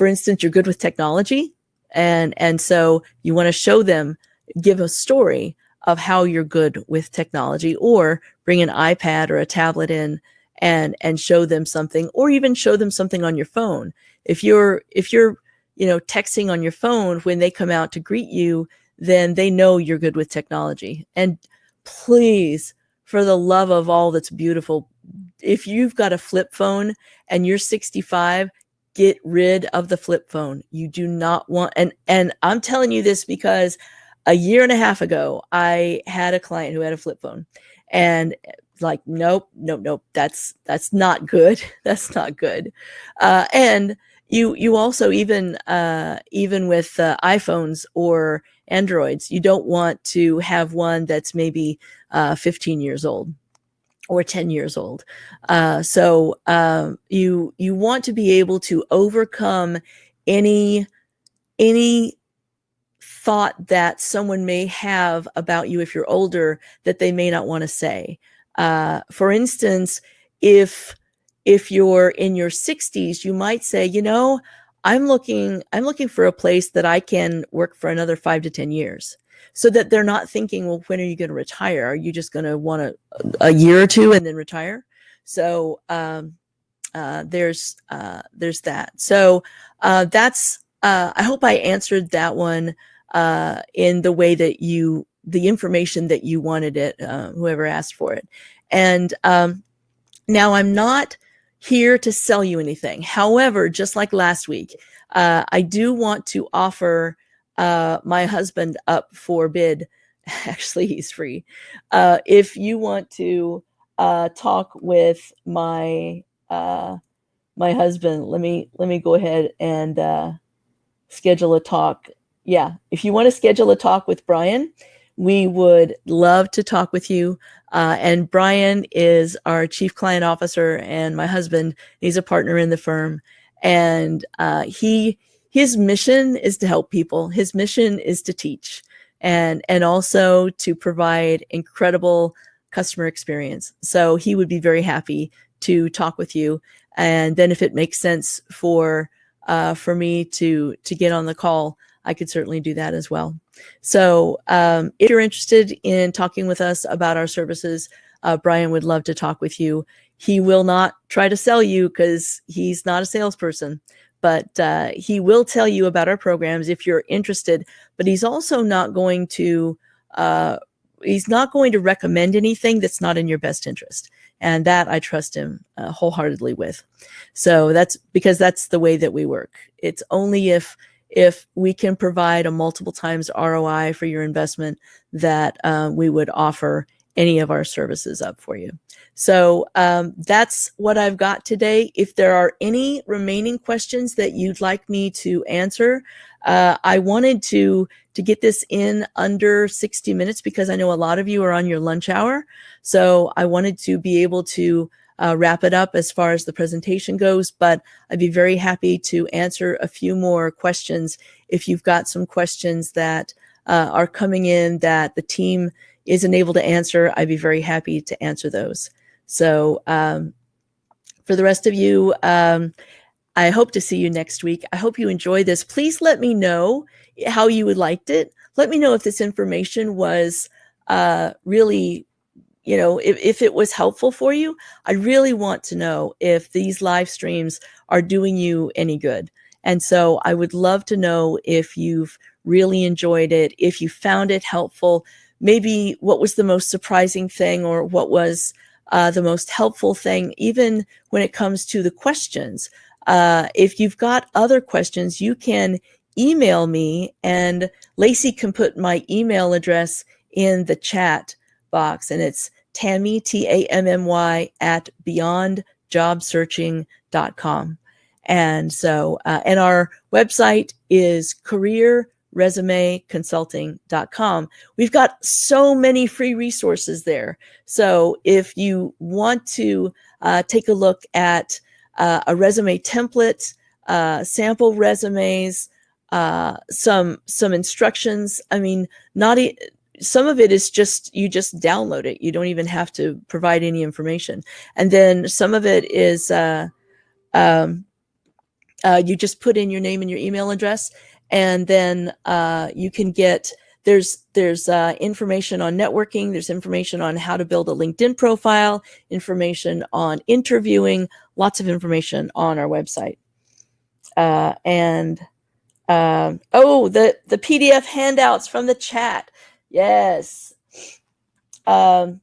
A: instance, you're good with technology. And so you want to show them, give a story of how you're good with technology, or bring an iPad or a tablet in and show them something, or even show them something on your phone. If you're texting on your phone when they come out to greet you, then they know you're good with technology. And please, for the love of all that's beautiful, if you've got a flip phone and you're 65, get rid of the flip phone. You do not want, and I'm telling you this because a year and a half ago, I had a client who had a flip phone, and like, nope, that's not good. That's not good. And you also, even with iPhones or Androids, you don't want to have one that's maybe 15 years old or 10 years old. So you want to be able to overcome any thought that someone may have about you if you're older that they may not want to say. For instance, if you're in your 60s, you might say, I'm looking for a place that I can work for another 5 to 10 years, so that they're not thinking, well, when are you going to retire? Are you just going to want a year or two and then retire? So there's that. So that's I hope I answered that one in the way that the information that you wanted it, whoever asked for it. And now I'm not here to sell you anything. However, just like last week, I do want to offer my husband up for bid. Actually, he's free. If you want to talk with my husband, let me go ahead and schedule a talk. Yeah, if you want to schedule a talk with Brian, we would love to talk with you. And Brian is our Chief Client Officer, and my husband, he's a partner in the firm. And his mission is to help people. His mission is to teach and also to provide incredible customer experience. So he would be very happy to talk with you. And then if it makes sense for me to get on the call, I could certainly do that as well. So if you're interested in talking with us about our services, Brian would love to talk with you. He will not try to sell you because he's not a salesperson, but he will tell you about our programs if you're interested. But he's also not going to recommend anything that's not in your best interest. And that I trust him wholeheartedly with. So that's because that's the way that we work. It's only if we can provide a multiple times ROI for your investment that we would offer any of our services up for you. So that's what I've got today. If there are any remaining questions that you'd like me to answer, I wanted to get this in under 60 minutes because I know a lot of you are on your lunch hour. So I wanted to be able to wrap it up as far as the presentation goes, but I'd be very happy to answer a few more questions. If you've got some questions that are coming in that the team isn't able to answer, I'd be very happy to answer those. So for the rest of you, I hope to see you next week. I hope you enjoy this. Please let me know how you would liked it. Let me know if this information was really, if it was helpful for you. I really want to know if these live streams are doing you any good. And so I would love to know if you've really enjoyed it, if you found it helpful, maybe what was the most surprising thing or what was the most helpful thing, even when it comes to the questions. If you've got other questions, you can email me, and Lacey can put my email address in the chat box, and it's Tammy, Tammy, @beyondjobsearching.com. And so, and our website is careerresumeconsulting.com. We've got so many free resources there. So if you want to take a look at a resume template, sample resumes, some instructions. I mean, some of it is just, you just download it. You don't even have to provide any information. And then some of it is you just put in your name and your email address, and then you can get, there's information on networking, there's information on how to build a LinkedIn profile, information on interviewing, lots of information on our website. Oh, the PDF handouts from the chat. Yes. Let's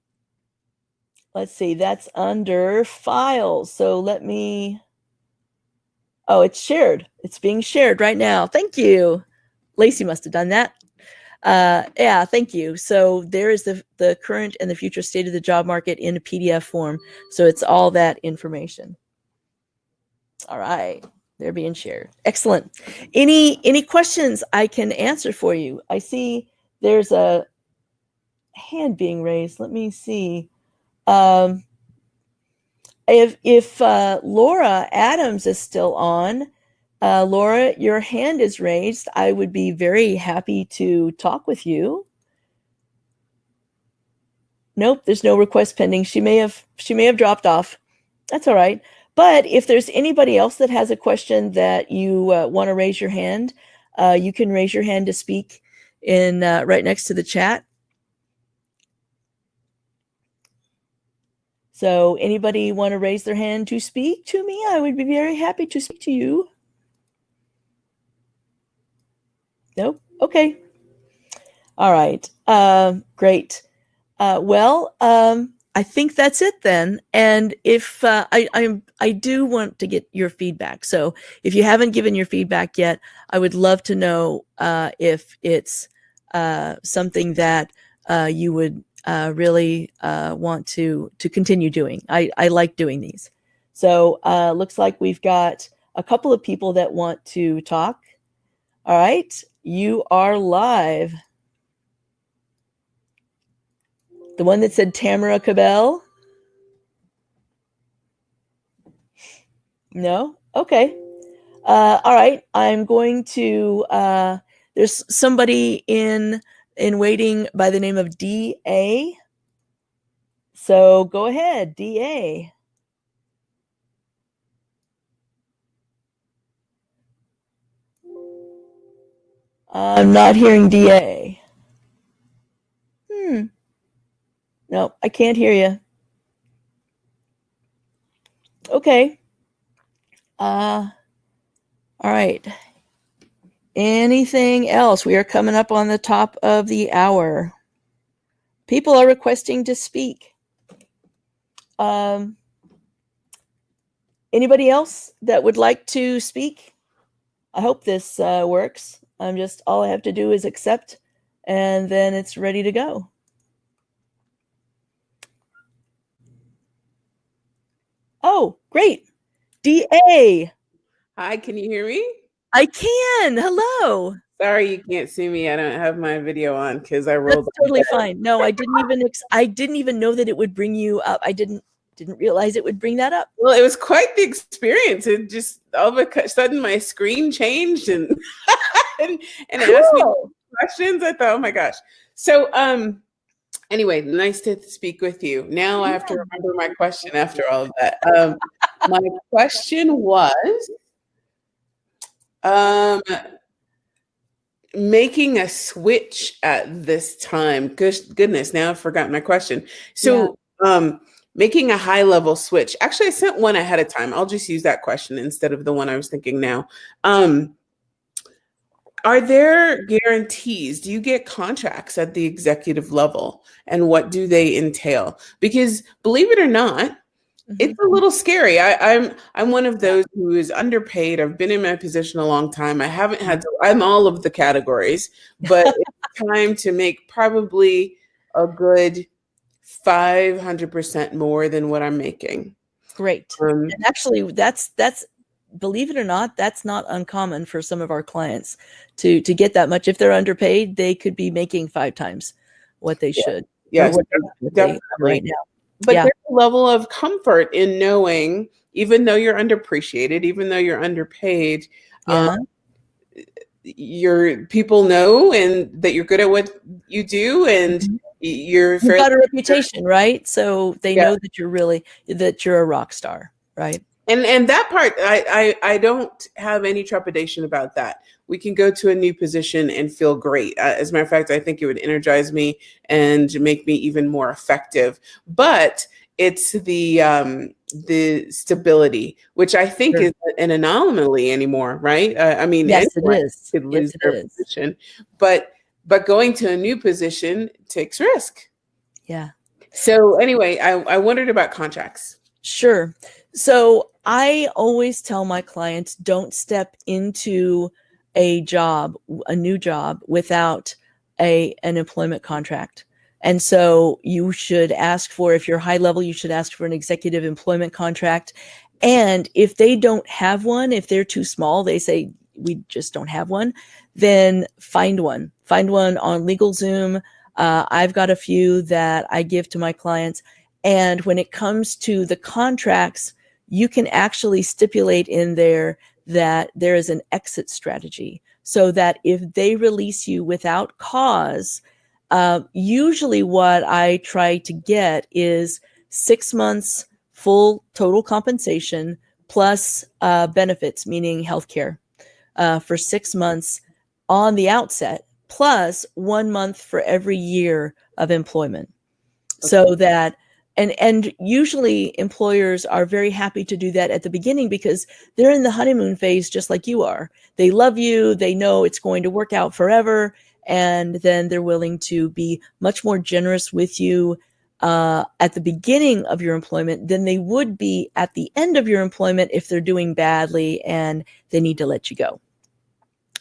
A: see, that's under files. So let me, oh, it's shared. It's being shared right now. Thank you. Lacey must have done that. Yeah, thank you. So there is the current and the future state of the job market in a PDF form. So it's all that information. All right, they're being shared. Excellent. Any questions I can answer for you? I see there's a hand being raised. Let me see. If Laura Adams is still on, Laura, your hand is raised. I would be very happy to talk with you. Nope, there's no request pending. She may have dropped off. That's all right. But if there's anybody else that has a question that you want to raise your hand, you can raise your hand to speak in right next to the chat. So anybody want to raise their hand to speak to me? I would be very happy to speak to you. Nope. Okay. All right. Great. Well, I think that's it then. And if I do want to get your feedback. So if you haven't given your feedback yet, I would love to know if it's something that you would really want to continue doing. I like doing these. So looks like we've got a couple of people that want to talk. All right, you are live. The one that said Tamara Kabell? No? Okay. All right, I'm going to, there's somebody in waiting by the name of DA. So go ahead, DA. I'm not hearing DA. No, I can't hear you. Okay. All right. Anything else? We are coming up on the top of the hour. People are requesting to speak. Anybody else that would like to speak? I hope this works. All I have to do is accept, and then it's ready to go. Oh, great. DA.
B: Hi, can you hear me?
A: I can. Hello.
B: Sorry you can't see me. I don't have my video on because I rolled.
A: That's totally fine. No, I didn't even know that it would bring you up. I didn't realize it would bring that up.
B: Well, it was quite the experience. It just all of a sudden my screen changed and and cool. Asked me questions. I thought, oh my gosh. So anyway, nice to speak with you. Now I have to remember my question after all of that. My question was making a switch at this time. Goodness, now I've forgotten my question. So making a high level switch. Actually, I sent one ahead of time. I'll just use that question instead of the one I was thinking now. Are there guarantees? Do you get contracts at the executive level? And what do they entail? Because believe it or not, it's a little scary. I'm one of those who is underpaid. I've been in my position a long time. I haven't had to, I'm all of the categories, but it's time to make probably a good 500% more than what I'm making.
A: Great. And actually, that's believe it or not, that's not uncommon for some of our clients to get that much. If they're underpaid, they could be making 5 times what they should.
B: Yes,
A: what
B: definitely.
A: they right now.
B: But there's a level of comfort in knowing, even though you're underappreciated, even though you're underpaid, your people know and that you're good at what you do, and you've
A: got a reputation, right? So they know that you're a rock star, right?
B: And that part, I don't have any trepidation about that. We can go to a new position and feel great. As a matter of fact, I think it would energize me and make me even more effective. But it's the stability, which I think is an anomaly anymore, right? I mean,
A: yes, it is.
B: Could lose their position, but going to a new position takes risk.
A: Yeah.
B: So anyway, I wondered about contracts.
A: Sure. So I always tell my clients, don't step into a new job without an employment contract. And so you should ask for, if you're high level, you should ask for an executive employment contract. And if they don't have one, if they're too small, they say, we just don't have one, then find one on LegalZoom. I've got a few that I give to my clients. And when it comes to the contracts, you can actually stipulate in there that there is an exit strategy, so that if they release you without cause, usually what I try to get is 6 months full total compensation plus benefits, meaning healthcare, for 6 months on the outset, plus 1 month for every year of employment. Okay. So that, and usually employers are very happy to do that at the beginning because they're in the honeymoon phase just like you are. They love you, they know it's going to work out forever, and then they're willing to be much more generous with you at the beginning of your employment than they would be at the end of your employment if they're doing badly and they need to let you go.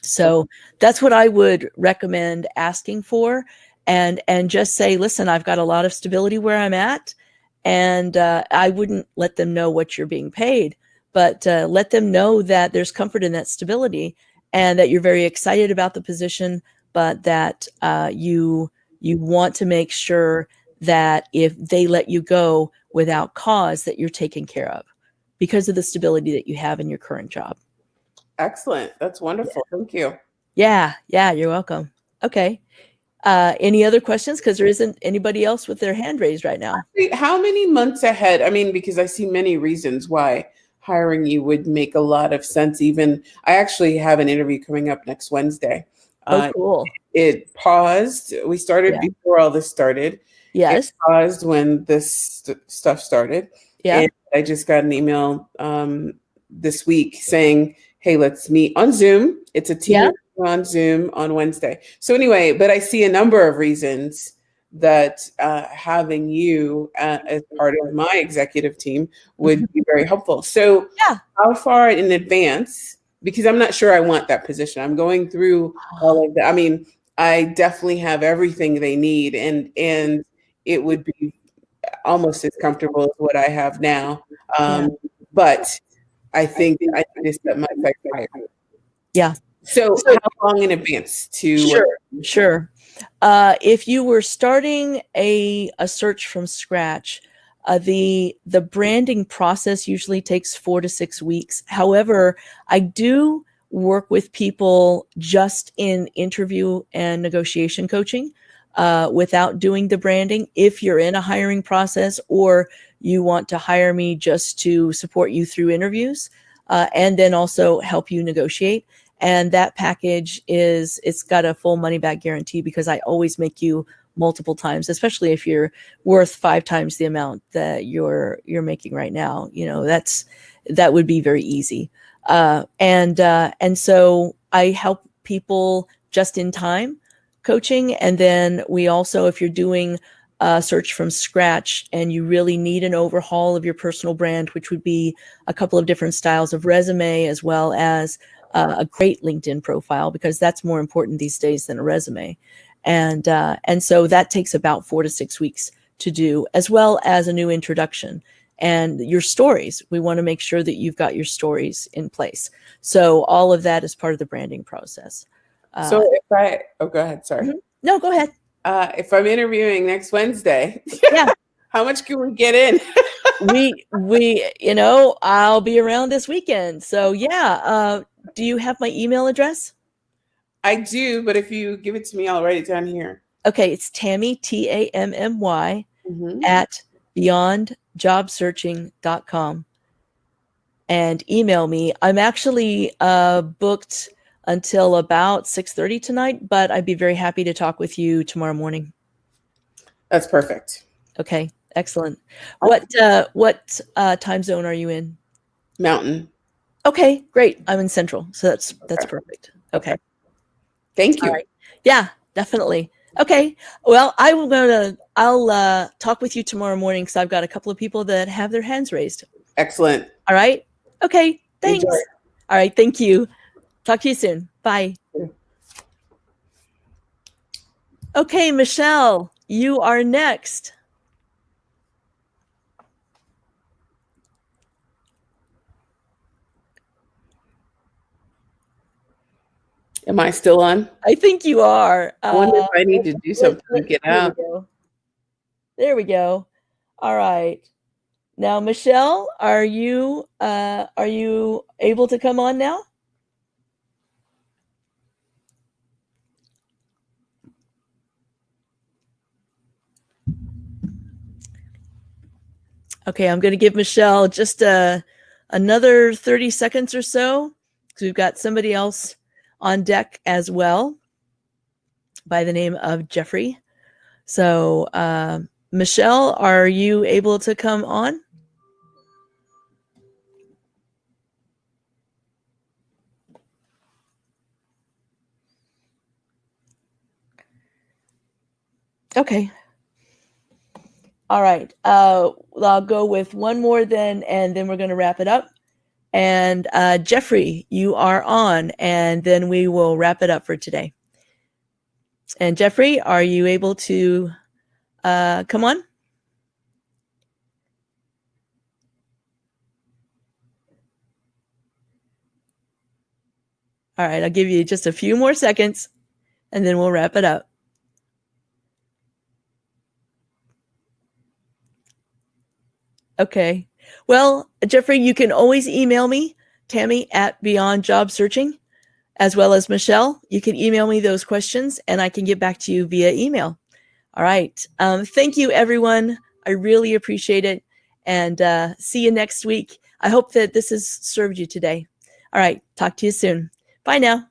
A: So that's what I would recommend asking for, and just say, listen, I've got a lot of stability where I'm at, and I wouldn't let them know what you're being paid, but let them know that there's comfort in that stability and that you're very excited about the position, but that you want to make sure that if they let you go without cause, that you're taken care of because of the stability that you have in your current job.
B: Excellent. That's wonderful. Yeah. Thank you.
A: Yeah, you're welcome. Okay. Any other questions? Because there isn't anybody else with their hand raised right now.
B: How many months ahead? I mean, because I see many reasons why hiring you would make a lot of sense. Even I actually have an interview coming up next Wednesday.
A: Oh, cool.
B: It paused. We started before all this started.
A: Yes.
B: It paused when this stuff started.
A: Yeah.
B: And I just got an email this week saying, hey, let's meet on Zoom. It's a team on Zoom on Wednesday. So anyway, but I see a number of reasons that having you as part of my executive team would be very helpful. So how far in advance, because I'm not sure I want that position. I'm going through all of that. I mean, I definitely have everything they need, and it would be almost as comfortable as what I have now. But I think I need to set my sights higher. Yeah. So how long in advance to?
A: Sure. If you were starting a search from scratch, the branding process usually takes 4 to 6 weeks. However, I do work with people just in interview and negotiation coaching without doing the branding. If you're in a hiring process or you want to hire me just to support you through interviews and then also help you negotiate. And that package it's got a full money back guarantee because I always make you multiple times, especially if you're worth 5 times the amount that you're making right now. You know, that would be very easy. And so I help people just in time coaching. And then we also, if you're doing search from scratch and you really need an overhaul of your personal brand, which would be a couple of different styles of resume as well as a great LinkedIn profile, because that's more important these days than a resume. And so that takes about 4 to 6 weeks to do, as well as a new introduction. and your stories. We want to make sure that you've got your stories in place. So all of that is part of the branding process.
B: So go ahead. Sorry.
A: No, go ahead.
B: If I'm interviewing next Wednesday,
A: yeah,
B: how much can we get in?
A: I'll be around this weekend. So yeah. Do you have my email address?
B: I do, but if you give it to me, I'll write it down here.
A: Okay, it's Tammy, Tammy, at beyondjobsearching.com. And email me. I'm actually booked until about 6:30 tonight, but I'd be very happy to talk with you tomorrow morning.
B: That's perfect.
A: Okay, excellent. What time zone are you in?
B: Mountain.
A: Okay, great. I'm in Central, so that's perfect. Okay.
B: Thank you.
A: All right. Yeah, definitely. Okay. Well, I'll talk with you tomorrow morning because I've got a couple of people that have their hands raised.
B: Excellent.
A: All right. Okay. Thanks.
B: Enjoy.
A: All right. Thank you. Talk to you soon. Bye. Okay, Michelle, you are next.
B: Am I still on?
A: I think you are.
B: I wonder if I need to do something to get out.
A: There we go. All right. Now, Michelle, are you able to come on now? Okay, I'm going to give Michelle just another 30 seconds or so because we've got somebody else on deck as well by the name of Jeffrey. So, Michelle, are you able to come on? Okay. All right. I'll go with one more then, and then we're going to wrap it up. And Jeffrey, you are on, and then we will wrap it up for today. And Jeffrey, are you able to come on? All right. I'll give you just a few more seconds, and then we'll wrap it up. Okay. Well, Jeffrey, you can always email me, Tammy at Beyond Job Searching, as well as Michelle. You can email me those questions and I can get back to you via email. All right. Thank you, everyone. I really appreciate it. And see you next week. I hope that this has served you today. All right. Talk to you soon. Bye now.